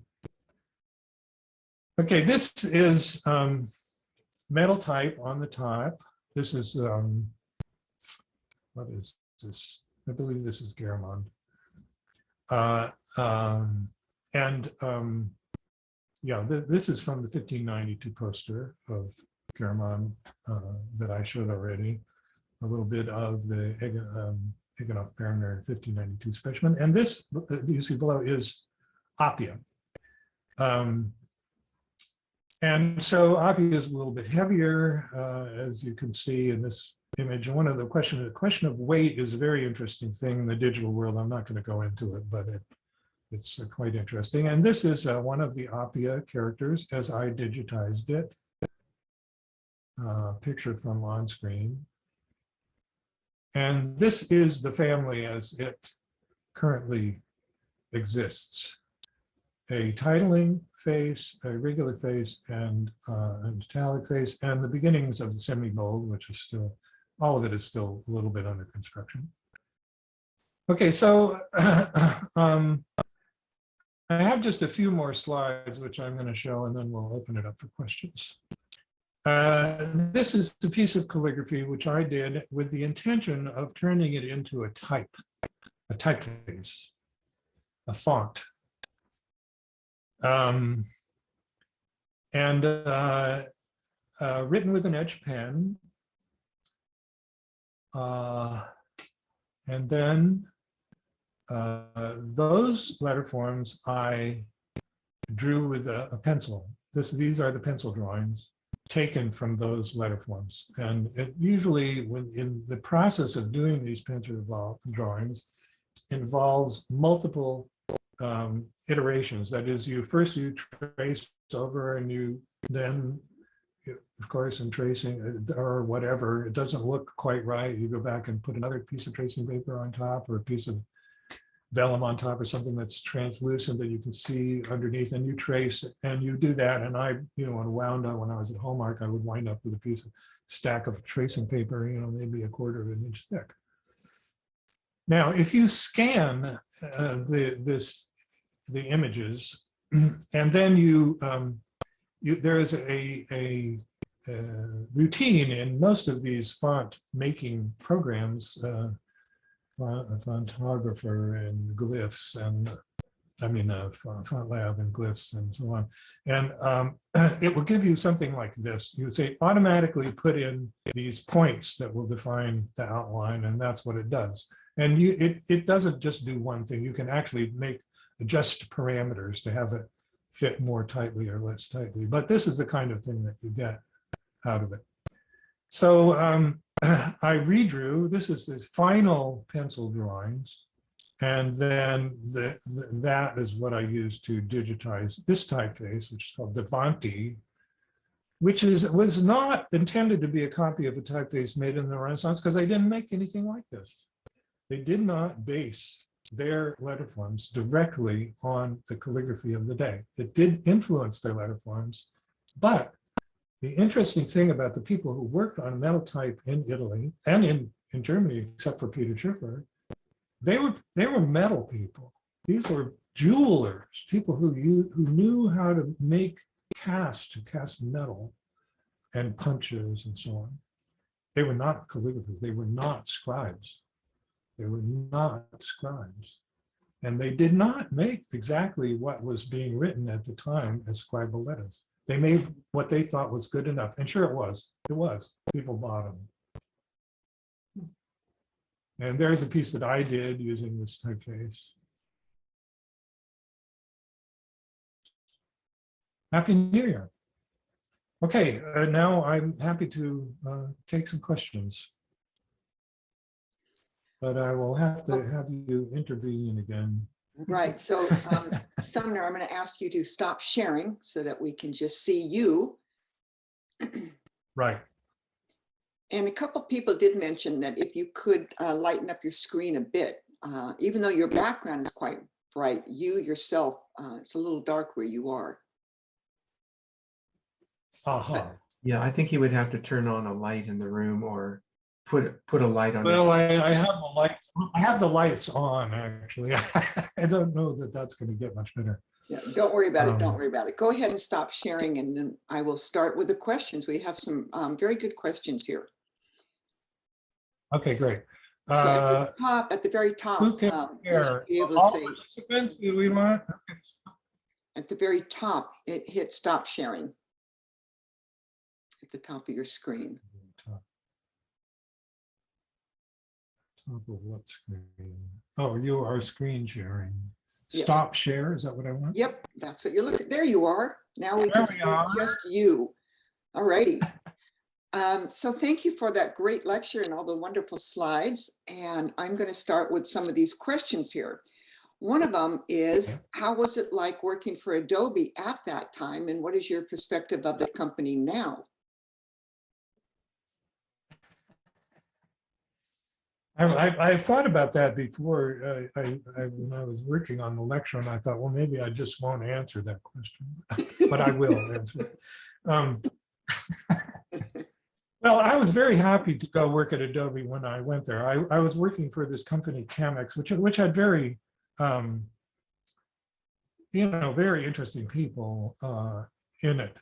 Okay, this is metal type on the top. This is, what is this? I believe this is Garamond. Yeah, this is from the 1592 poster of Garamond that I showed already. A little bit of the Eggenhoff-Berner 1592 specimen. And this, you see below, is Appia. And so Appia is a little bit heavier, as you can see in this image. And the question of weight is a very interesting thing in the digital world. I'm not going to go into it, but it's quite interesting. And this is one of the Appia characters as I digitized it, pictured from on screen. And this is the family as it currently exists. A titling face, a regular face, and an italic face, and the beginnings of the semi-bold, which is still, all of it is still a little bit under construction. Okay, so I have just a few more slides, which I'm going to show, and then we'll open it up for questions. This is a piece of calligraphy which I did with the intention of turning it into a typeface, a font. Written with an edge pen. And then those letter forms I drew with a pencil. These are the pencil drawings taken from those letter forms. And it usually, when in the process of doing these pencil drawings, involves multiple iterations. That is, you trace over, and you then, of course, in tracing or whatever, it doesn't look quite right. You go back and put another piece of tracing paper on top, or a piece of vellum on top, or something that's translucent that you can see underneath, and you trace, and you do that. And I, wound up, when I was at Hallmark, I would wind up with a stack of tracing paper, maybe a quarter of an inch thick. Now, if you scan the images, and then there is a routine in most of these font making programs, Fontographer and glyphs, and Font Lab and glyphs and so on. And it will give you something like this. You would say automatically put in these points that will define the outline, and that's what it does. And it doesn't just do one thing. You can actually adjust parameters to have it fit more tightly or less tightly. But this is the kind of thing that you get out of it. So I redrew. This is the final pencil drawings. And then that is what I used to digitize this typeface, which is called Davanti, which was not intended to be a copy of a typeface made in the Renaissance, because they didn't make anything like this. They did not base their letter forms directly on the calligraphy of the day. It did influence their letter forms, but the interesting thing about the people who worked on metal type in Italy and in Germany, except for Peter Schiffer, they were metal people. These were jewelers, people who knew how to cast metal and punches and so on. They were not calligraphers. They were not scribes. They were not scribes. And they did not make exactly what was being written at the time as scribal letters. they made what they thought was good enough. And sure it was. People bought them. And there's a piece that I did using this typeface. Happy New Year. Okay, now I'm happy to take some questions. But I will have to have you intervene again. Right. So Sumner, I'm going to ask you to stop sharing so that we can just see you. Right. And a couple people did mention that if you could lighten up your screen a bit, even though your background is quite bright, you yourself, it's a little dark where you are. Uh-huh. Yeah, I think he would have to turn on a light in the room or put a light on. Well, I have the lights. I have the lights on, actually. I don't know that that's going to get much better. Yeah, don't worry about it. Don't worry about it. Go ahead and stop sharing, and then I will start with the questions. We have some very good questions here. Okay, great. So at the very top, Who can you share? should be able All to say participants, do we want? at the very top, hit stop sharing at the top of your screen. Top of what screen? Oh, you are screen sharing. Yes. Stop share, is that what I want? Yep, that's what you're looking. There you are. Now we can see are. just you. All righty. So thank you for that great lecture and all the wonderful slides. And I'm going to start with some of these questions here. One of them is, how was it like working for Adobe at that time? And what is your perspective of the company now? I've thought about that before. When I was working on the lecture, and I thought, well, maybe I just won't answer that question, but I will answer it. Well, I was very happy to go work at Adobe when I went there. I was working for this company, Camex, which had very, very interesting people in it,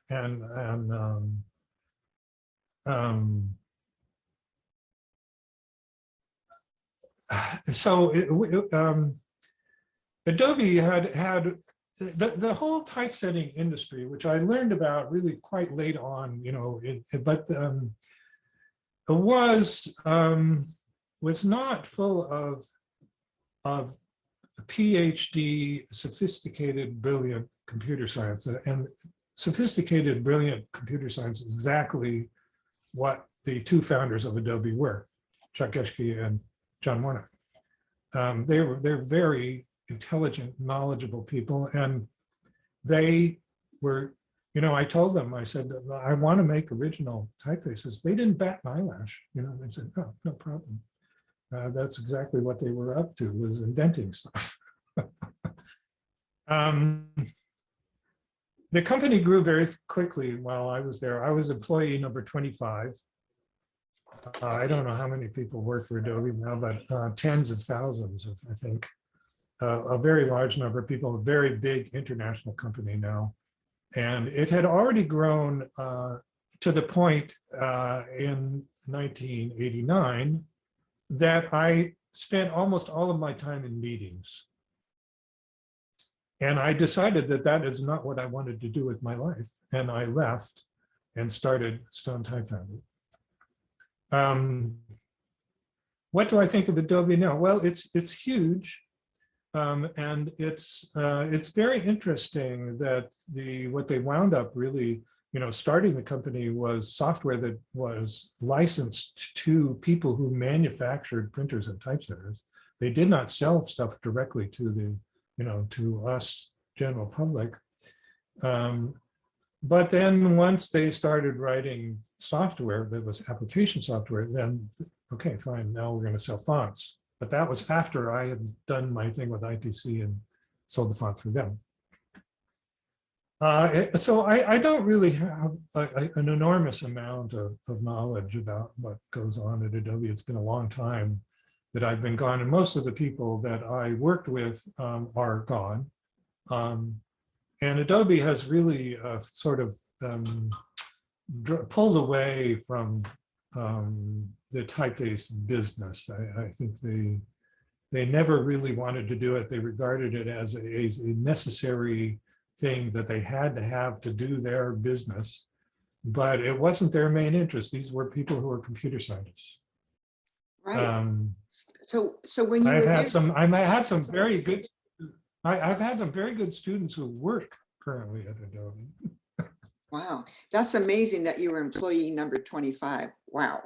so Adobe had the whole typesetting industry, which I learned about really quite late on, but was not full of PhD, sophisticated, brilliant computer science. And sophisticated, brilliant computer science is exactly what the two founders of Adobe were, Chuck Geschke and John Warnock. They're very intelligent, knowledgeable people, and they were, I told them, I said, I want to make original typefaces. They didn't bat an eyelash. They said, oh, no problem. That's exactly what they were up to, was inventing stuff. The company grew very quickly while I was there. I was employee number 25. I don't know how many people work for Adobe now, but tens of thousands, I think. A very large number of people, a very big international company now. And it had already grown to the point in 1989 that I spent almost all of my time in meetings. And I decided that that is not what I wanted to do with my life. And I left and started Stone Type Foundry. What do I think of Adobe now? Well, it's huge. And it's very interesting that what they wound up really, starting the company was software that was licensed to people who manufactured printers and typesetters. They did not sell stuff directly to to us, general public. But then once they started writing software that was application software, then, okay, fine, now we're going to sell fonts. But that was after I had done my thing with ITC and sold the fonts for them. So I don't really have an enormous amount of knowledge about what goes on at Adobe. It's been a long time that I've been gone, and most of the people that I worked with are gone. And Adobe has really sort of pulled away from the typeface business. I think they never really wanted to do it. They regarded it as a necessary thing that they had to do their business, but it wasn't their main interest. These were people who were computer scientists. Right. Um, So when you were there, I've had some very good students who work currently at Adobe. wow, that's amazing that you were employee number 25. Wow.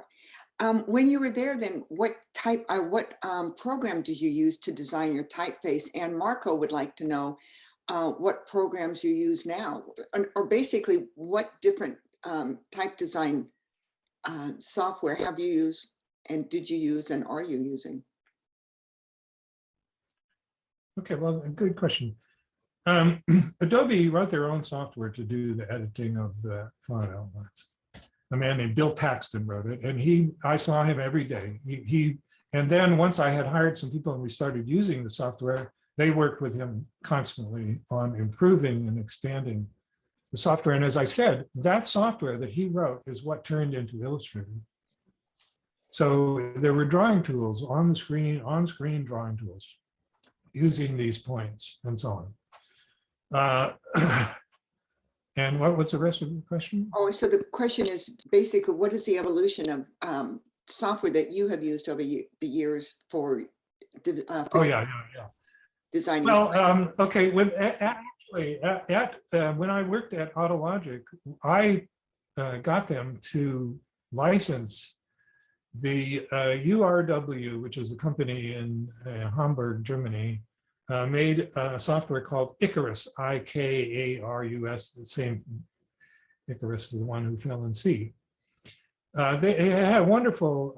When you were there, then what program did you use to design your typeface? And Marco would like to know what programs you use now, or basically what different type design software have you used, and did you use, and are you using? Okay, well, a good question. Adobe wrote their own software to do the editing of the font outlines. A man named Bill Paxton wrote it, and I saw him every day. And then once I had hired some people and we started using the software, they worked with him constantly on improving and expanding the software. And as I said, that software that he wrote is what turned into Illustrator. So there were drawing tools on the screen, on-screen drawing tools, using these points and so on. And what was the rest of the question? Oh, so the question is basically, what is the evolution of software that you have used over the years for designing? Well, okay. When I worked at Autologic, I got them to license the URW, which is a company in Hamburg, Germany, made a software called Icarus, Ikarus, the same Icarus is the one who fell in sea. They had a wonderful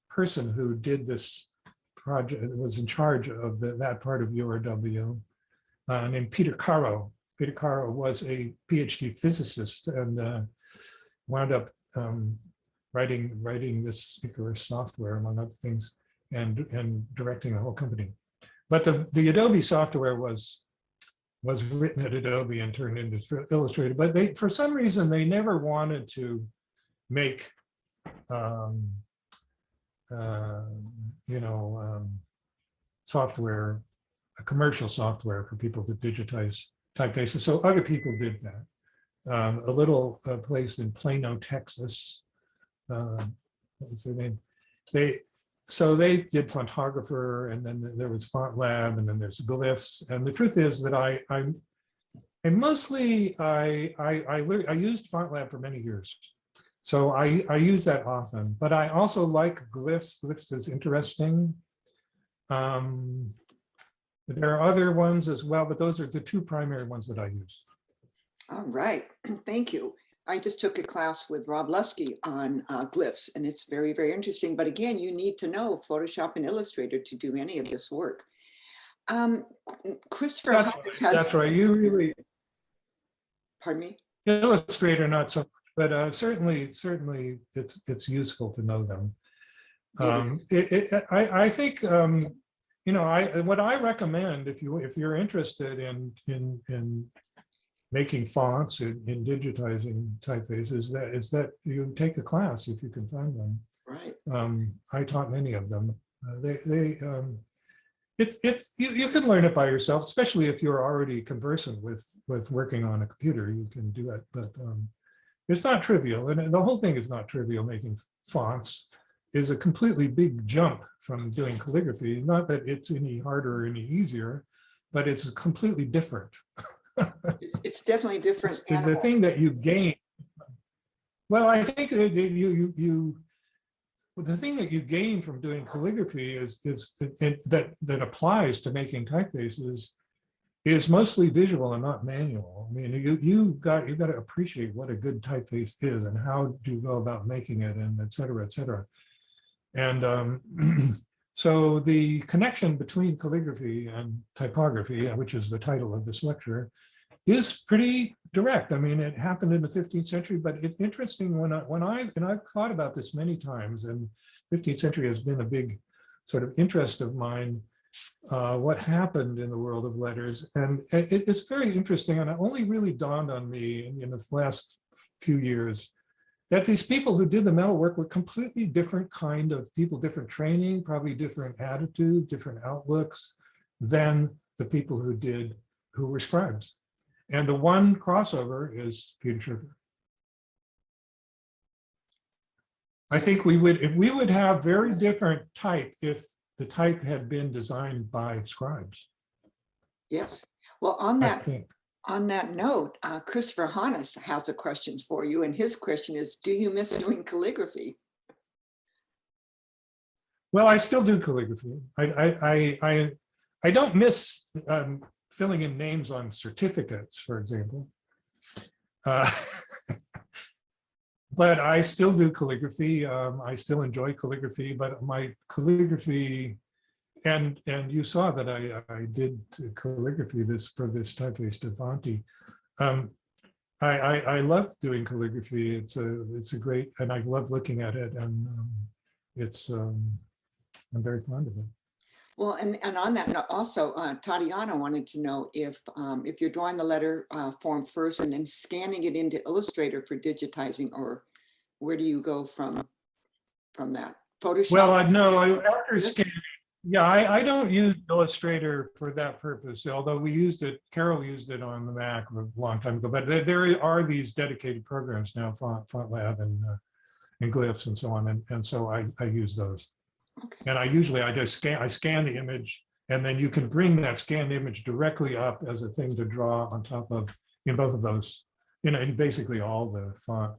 person who did this project, was in charge of that part of URW, named Peter Caro. Peter Caro was a PhD physicist and wound up writing this Icarus software, among other things, and directing the whole company. But the Adobe software was written at Adobe and turned into Illustrator. But for some reason, they never wanted to make software, a commercial software for people to digitize typefaces. So other people did that. A little place in Plano, Texas. What was their name? So they did Fontographer, and then there was Font Lab, and then there's Glyphs. And the truth is that I used Font Lab for many years. So I use that often, but I also like Glyphs. Glyphs is interesting. There are other ones as well, but those are the two primary ones that I use. All right, thank you. I just took a class with Rob Lusky on glyphs, and it's very, very interesting. But again, you need to know Photoshop and Illustrator to do any of this work. Christopher Hopkins has. That's right. You really. Pardon me. Illustrator, not so much, but certainly it's useful to know them. I think what I recommend if you're interested in making fonts in digitizing typefaces is that you take a class if you can find one. Right. I taught many of them. You can learn it by yourself, especially if you're already conversant with working on a computer. You can do it, but it's not trivial, and the whole thing is not trivial. Making fonts is a completely big jump from doing calligraphy. Not that it's any harder or any easier, but it's completely different. It's definitely different. The thing that you gain. Well, I think the thing that you gain from doing calligraphy that applies to making typefaces is mostly visual and not manual. I mean, you've got to appreciate what a good typeface is and how do you go about making it, and et cetera, et cetera. And so the connection between calligraphy and typography, which is the title of this lecture, is pretty direct. I mean, it happened in the 15th century, but it's interesting I've thought about this many times, and 15th century has been a big sort of interest of mine, what happened in the world of letters. And it's very interesting, and it only really dawned on me in the last few years that these people who did the metalwork were completely different kind of people, different training, probably different attitude, different outlooks than the people who who were scribes. And the one crossover is Peter Schiffer. I think we would have very different type if the type had been designed by scribes. Yes. Well, on I that think. On that note, Christopher Hannes has a question for you, and his question is, do you miss doing calligraphy? Well, I still do calligraphy. I don't miss filling in names on certificates, for example. But I still do calligraphy. I still enjoy calligraphy, but my calligraphy, and you saw that I did calligraphy for this typeface Devante. I love doing calligraphy. It's a great, and I love looking at it, and I'm very fond of it. Well, and on that note, also, Tatiana wanted to know if you're drawing the letter form first and then scanning it into Illustrator for digitizing, or where do you go from that? Photoshop? Well, no, after scanning, yeah, I don't use Illustrator for that purpose, although we used it, Carol used it on the Mac a long time ago, but there are these dedicated programs now, Font Lab and Glyphs and so on, and so I use those. Okay. And I scan the image, and then you can bring that scanned image directly up as a thing to draw on top of in both of those, in basically all the font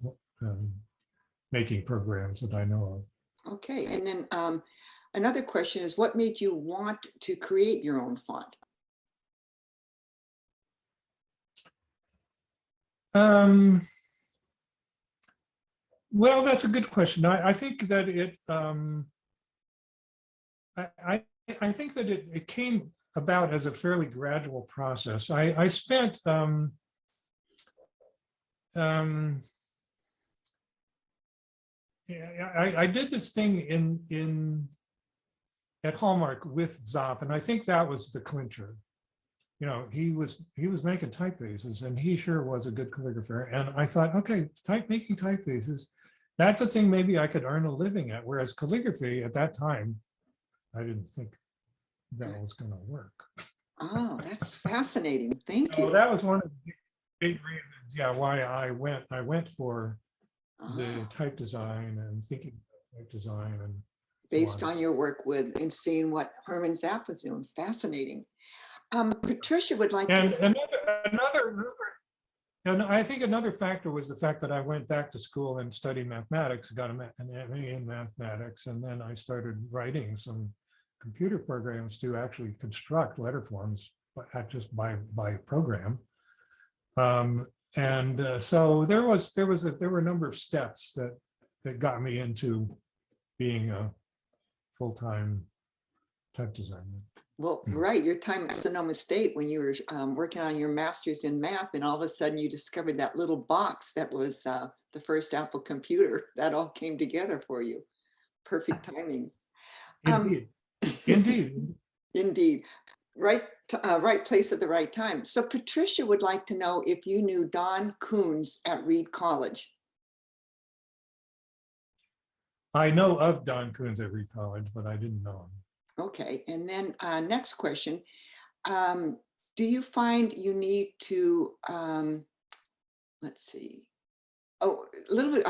making programs that I know of. Okay, and then another question is, what made you want to create your own font? Well, that's a good question. I think that I think that it came about as a fairly gradual process. I spent I did this thing at Hallmark with Zoff, and I think that was the clincher. He was making typefaces, and he sure was a good calligrapher. And I thought, okay, making typefaces, that's a thing maybe I could earn a living at. Whereas calligraphy at that time, I didn't think that was going to work. Oh, that's fascinating. Thank So you. that was one of the big reasons, yeah, why I went for the Ah, type design and thinking about type design and based on your work with and seeing what Herman Zapp was doing. Fascinating. Patricia would like and to. and I think another factor was the fact that I went back to school and studied mathematics, got an MA in mathematics, and then I started writing some computer programs to actually construct letter forms, just by program. So there were a number of steps that got me into being a full-time type designer. Well, right, your time at Sonoma State when you were working on your master's in math, and all of a sudden you discovered that little box that was the first Apple computer. That all came together for you. Perfect timing. Indeed, indeed. Indeed. Right place at the right time. So Patricia would like to know if you knew Don Coons at Reed College. I know of Don Coons at Reed College, but I didn't know him. Okay, and then next question. Do you find you need to, let's see. Oh, a little bit,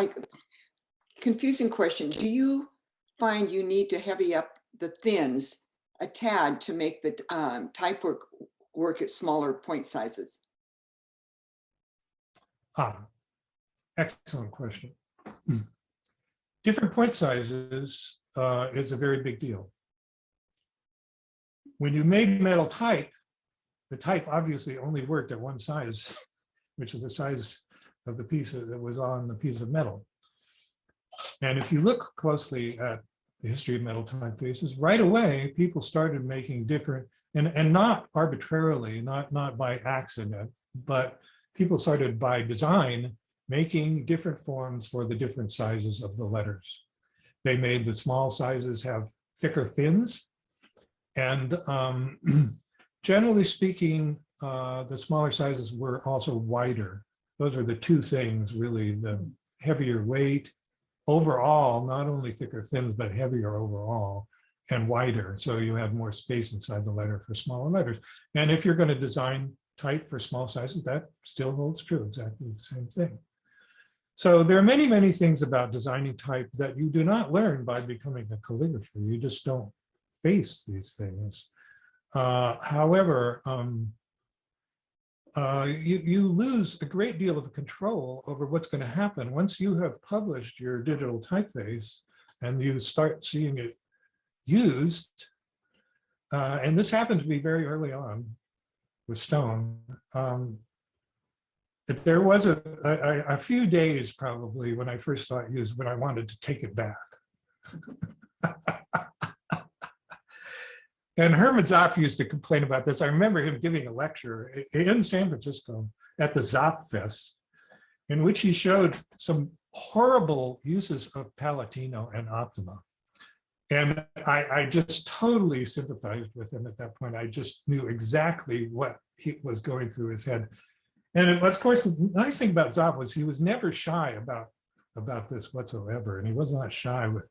confusing question. Do you find you need to heavy up the thins a tad to make the type work at smaller point sizes? Excellent question. Different point sizes is a very big deal. When you made metal type, the type obviously only worked at one size, which is the size of the piece that was on the piece of metal. And if you look closely at the history of metal typefaces, right away, people started making different, and not arbitrarily, not by accident, but people started by design making different forms for the different sizes of the letters. They made the small sizes have thicker thins. And generally speaking, the smaller sizes were also wider. Those are the two things, really, the heavier weight overall, not only thicker thins, but heavier overall and wider. So you have more space inside the letter for smaller letters. And if you're going to design type for small sizes, that still holds true, exactly the same thing. So there are many, many things about designing type that you do not learn by becoming a calligrapher. You just don't face these things. However, you lose a great deal of control over what's going to happen once you have published your digital typeface and you start seeing it used. And this happened to me very early on with Stone. There was a few days probably when I first saw it used when I wanted to take it back. And Herman Zopp used to complain about this. I remember him giving a lecture in San Francisco at the Zopp Fest, in which he showed some horrible uses of Palatino and Optima. And I just totally sympathized with him at that point. I just knew exactly what he was going through his head. And of course, the nice thing about Zopp was he was never shy about this whatsoever. And he was not shy with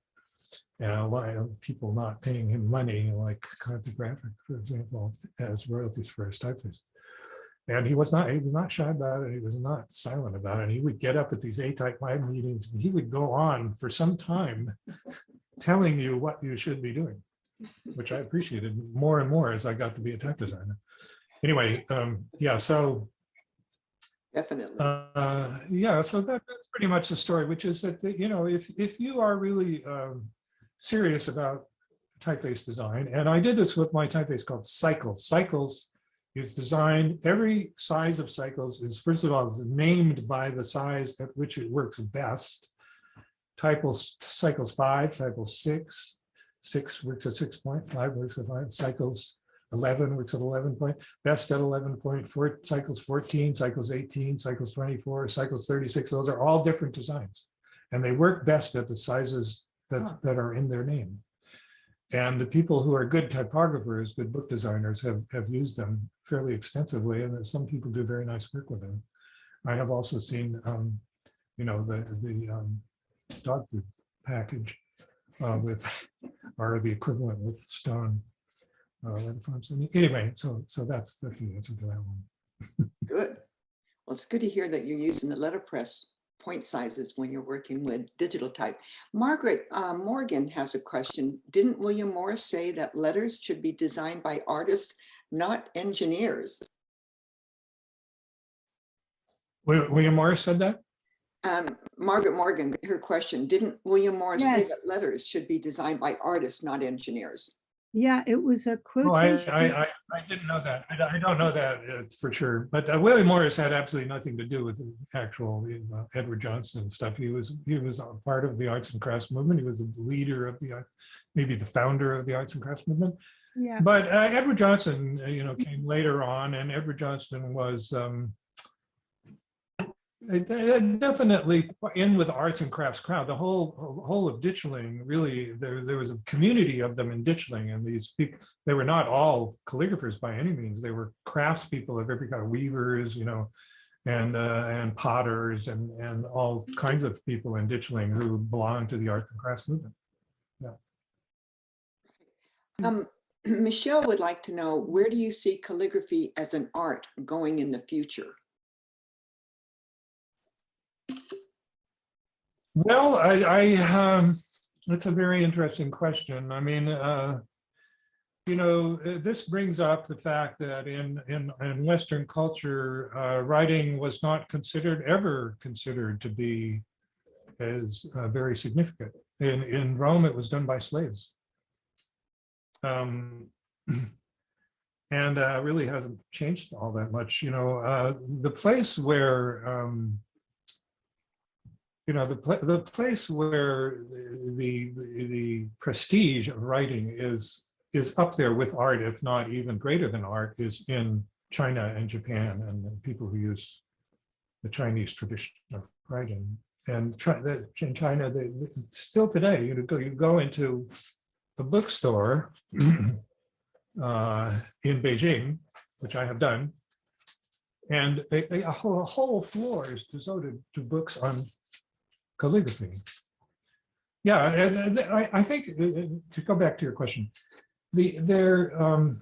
people not paying him money, like Typography, for example, as royalties for his typeface. And he was not shy about it. He was not silent about it. He would get up at these A-Type Live meetings and he would go on for some time telling you what you should be doing, which I appreciated more and more as I got to be a type designer. Anyway, yeah, so Definitely. yeah, so that's pretty much the story, which is that, if you are really serious about typeface design, and I did this with my typeface called Cycles. Cycles is designed, every size of Cycles is, first of all, is named by the size at which it works best. Cycles 5, Cycles 6, 6 works at 6 point, 5 works at 5, Cycles 11 works at 11 point, best at 11.4, Cycles 14, Cycles 18, Cycles 24, Cycles 36. Those are all different designs, and they work best at the sizes that are in their name. And the people who are good typographers, good book designers, have used them fairly extensively, and some people do very nice work with them. I have also seen, the dog food package or the equivalent with Stone. Anyway, so that's the answer to that one. Good. Well, it's good to hear that you're using the letterpress point sizes when you're working with digital type. Margaret Morgan has a question. Didn't William Morris say that letters should be designed by artists, not engineers? William Morris said that? Margaret Morgan, her question, didn't William Morris say Yes. that letters should be designed by artists, not engineers? Yeah, it was a Oh, quotation. I didn't know that. I don't know that for sure. But William Morris had absolutely nothing to do with the actual Edward Johnson stuff. He was a part of the arts and crafts movement. He was a leader of the art, maybe the founder of the arts and crafts movement. Yeah. But Edward Johnson, came later on, and Edward Johnson was definitely in with the arts and crafts crowd. The whole of Ditchling, really, there was a community of them in Ditchling, and these people, they were not all calligraphers by any means. They were craftspeople of every kind of weavers, and potters and all kinds of people in Ditchling who belonged to the arts and crafts movement. Yeah. Michelle would like to know, where do you see calligraphy as an art going in the future? Well, that's a very interesting question. I mean, this brings up the fact that in Western culture, writing was not ever considered to be as very significant. In Rome, it was done by slaves. And really hasn't changed all that much. The place where the place where the prestige of writing is up there with art, if not even greater than art, is in China and Japan, and the people who use the Chinese tradition of writing. And in China, still today, you go into a bookstore in Beijing, which I have done, and a whole floor is devoted to books on calligraphy. Yeah, and I think, to go back to your question, the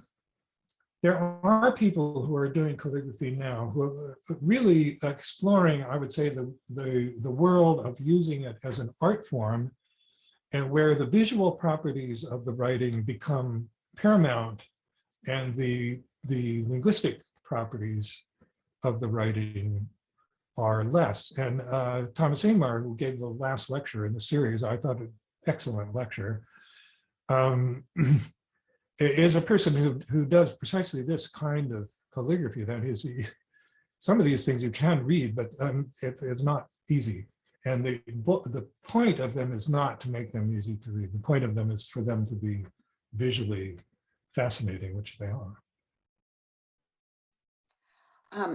there are people who are doing calligraphy now who are really exploring, I would say, the world of using it as an art form, and where the visual properties of the writing become paramount and the linguistic properties of the writing are less. And Thomas Ingmar, who gave the last lecture in the series, I thought an excellent lecture, is a person who does precisely this kind of calligraphy. That is, some of these things you can read, but it's not easy. And the point of them is not to make them easy to read. The point of them is for them to be visually fascinating, which they are.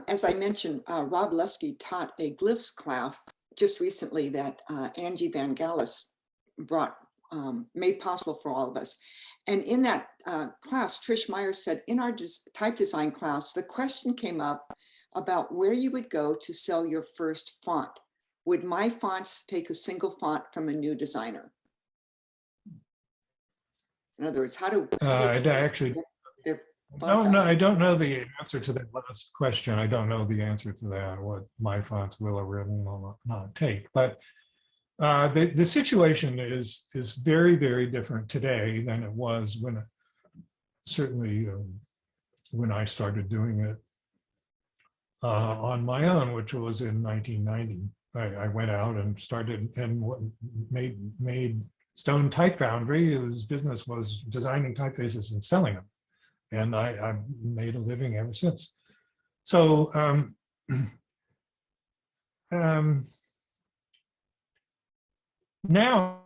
As I mentioned, Rob Lusky taught a glyphs class just recently that Angie Van Gallis made possible for all of us. And in that class, Trish Meyer said, in our type design class, the question came up about where you would go to sell your first font. Would my fonts take a single font from a new designer? In other words, how do I actually no, I don't know the answer to that last question. I don't know the answer to that, what my fonts will or will not take. But the situation is very, very different today than it was when, certainly when I started doing it on my own, which was in 1990. I went out and started and made Stone Type Foundry, whose business was designing typefaces and selling them. And I've made a living ever since. So now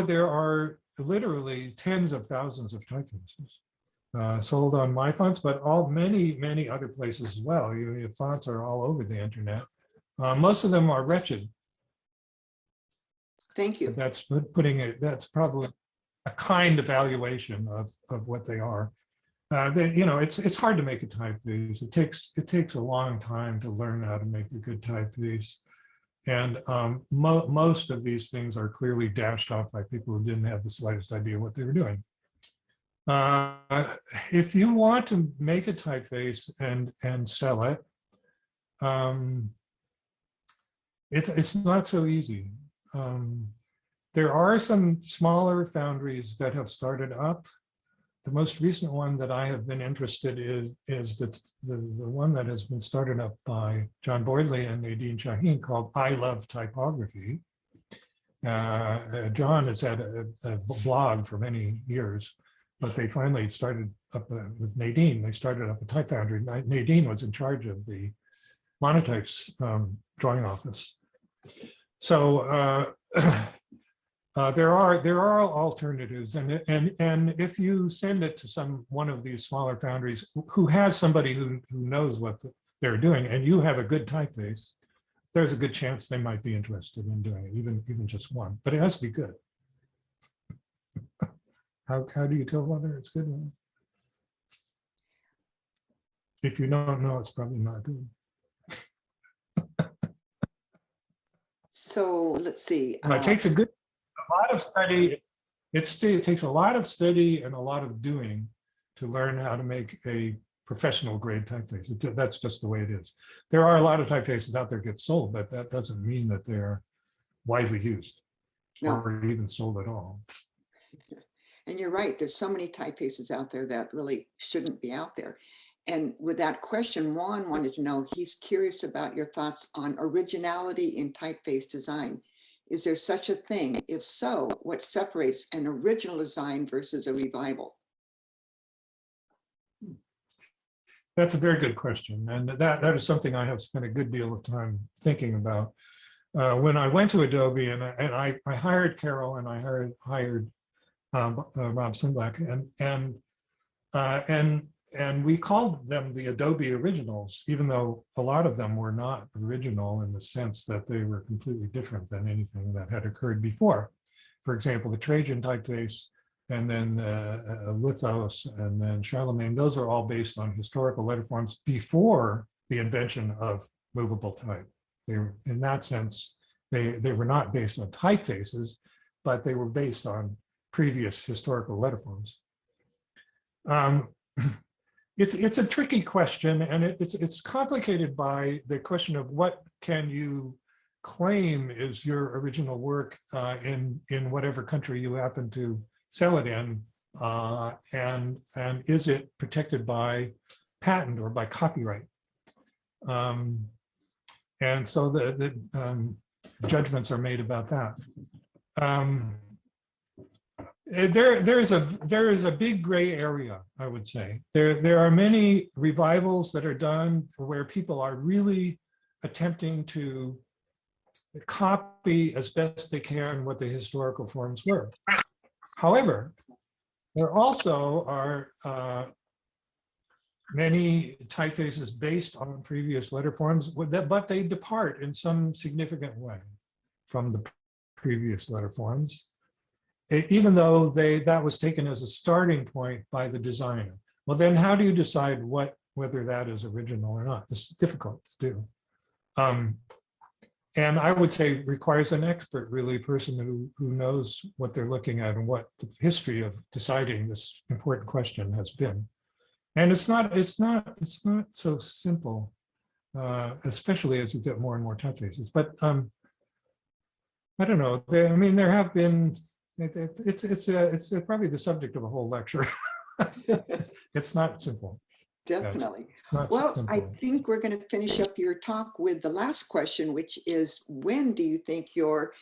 there are literally tens of thousands of typefaces sold on my fonts, but many other places as well. Your fonts are all over the internet. Most of them are wretched. Thank you. That's putting it. That's probably a kind evaluation of what they are. It's hard to make a typeface. It takes a long time to learn how to make a good typeface, and most of these things are clearly dashed off by people who didn't have the slightest idea what they were doing. If you want to make a typeface and sell it, it's not so easy. There are some smaller foundries that have started up. The most recent one that I have been interested in is the one that has been started up by John Boydley and Nadine Shaheen, called I Love Typography. John has had a blog for many years, but they finally started up with Nadine. They started up a type foundry. Nadine was in charge of the Monotype's drawing office. So there are alternatives, and if you send it to one of these smaller foundries who has somebody who knows what they're doing, and you have a good typeface, there's a good chance they might be interested in doing it, even just one. But it has to be good. How do you tell whether it's good or not? If you don't know, it's probably not good. So let's see. It takes a lot of study. It takes a lot of study and a lot of doing to learn how to make a professional grade typeface. That's just the way it is. There are a lot of typefaces out there get sold, but that doesn't mean that they're widely used or even sold at all. And you're right, there's so many typefaces out there that really shouldn't be out there. And with that question, Juan wanted to know, he's curious about your thoughts on originality in typeface design. Is there such a thing? If so, what separates an original design versus a revival? That's a very good question. And that is something I have spent a good deal of time thinking about. When I went to Adobe and I hired Carol and I hired Rob Simlack, and we called them the Adobe Originals, even though a lot of them were not original in the sense that they were completely different than anything that had occurred before. For example, the Trajan typeface, and then Lithos, and then Charlemagne, those are all based on historical letterforms before the invention of movable type. They were, in that sense, they were not based on typefaces, but they were based on previous historical letterforms. It's a tricky question, and it's complicated by the question of what can you claim is your original work in whatever country you happen to sell it in, and is it protected by patent or by copyright? And so the judgments are made about that. There is a big gray area, I would say. There are many revivals that are done where people are really attempting to copy as best they can what the historical forms were. However, there also are many typefaces based on previous letter forms, but they depart in some significant way from the previous letter forms, even though that was taken as a starting point by the designer. Well, then how do you decide whether that is original or not? It's difficult to do. And I would say requires an expert, really, person who knows what they're looking at and what the history of deciding this important question has been. And it's not so simple, especially as you get more and more typefaces. But I don't know. I mean, there have been. It's probably the subject of a whole lecture. It's not simple. Definitely. Not Well, simple. I think we're going to finish up your talk with the last question, which is, when do you think your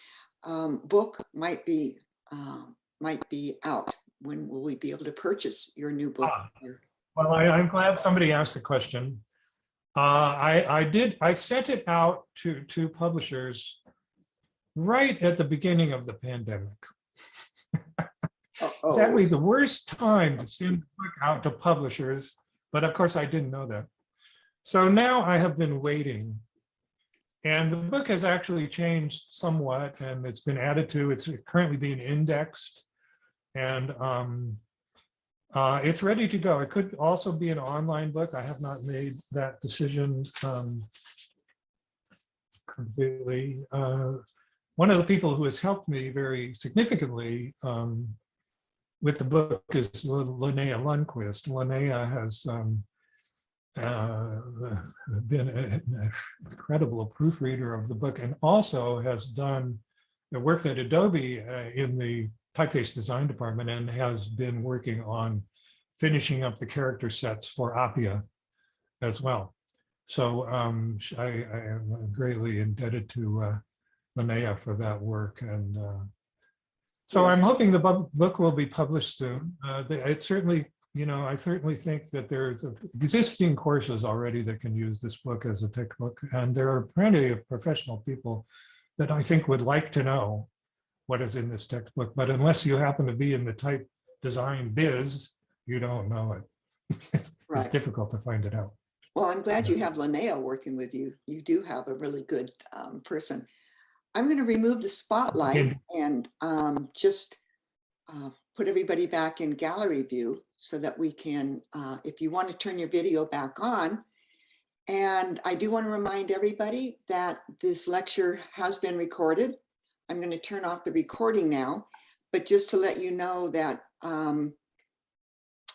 book might be out? When will we be able to purchase your new book? Well, I'm glad somebody asked the question. I sent it out to publishers right at the beginning of the pandemic. Exactly the worst time to send the book out to publishers, but of course I didn't know that. So now I have been waiting, and the book has actually changed somewhat, and it's been added to. It's currently being indexed, and it's ready to go. It could also be an online book. I have not made that decision completely. One of the people who has helped me very significantly with the book is Linnea Lundquist. Linnea has been an incredible proofreader of the book, and also has done the work at Adobe in the typeface design department, and has been working on finishing up the character sets for Appia as well. So I am greatly indebted to Linnea for that work, and so I'm hoping the book will be published soon. It certainly, I certainly think that there's existing courses already that can use this book as a textbook, and there are plenty of professional people that I think would like to know what is in this textbook, but unless you happen to be in the type design biz, you don't know it. It's difficult to find it out. Well, I'm glad you have Linnea working with you. You do have a really good person. I'm going to remove the spotlight and just put everybody back in gallery view so that we can, if you want to turn your video back on. And I do want to remind everybody that this lecture has been recorded. I'm going to turn off the recording now, but just to let you know that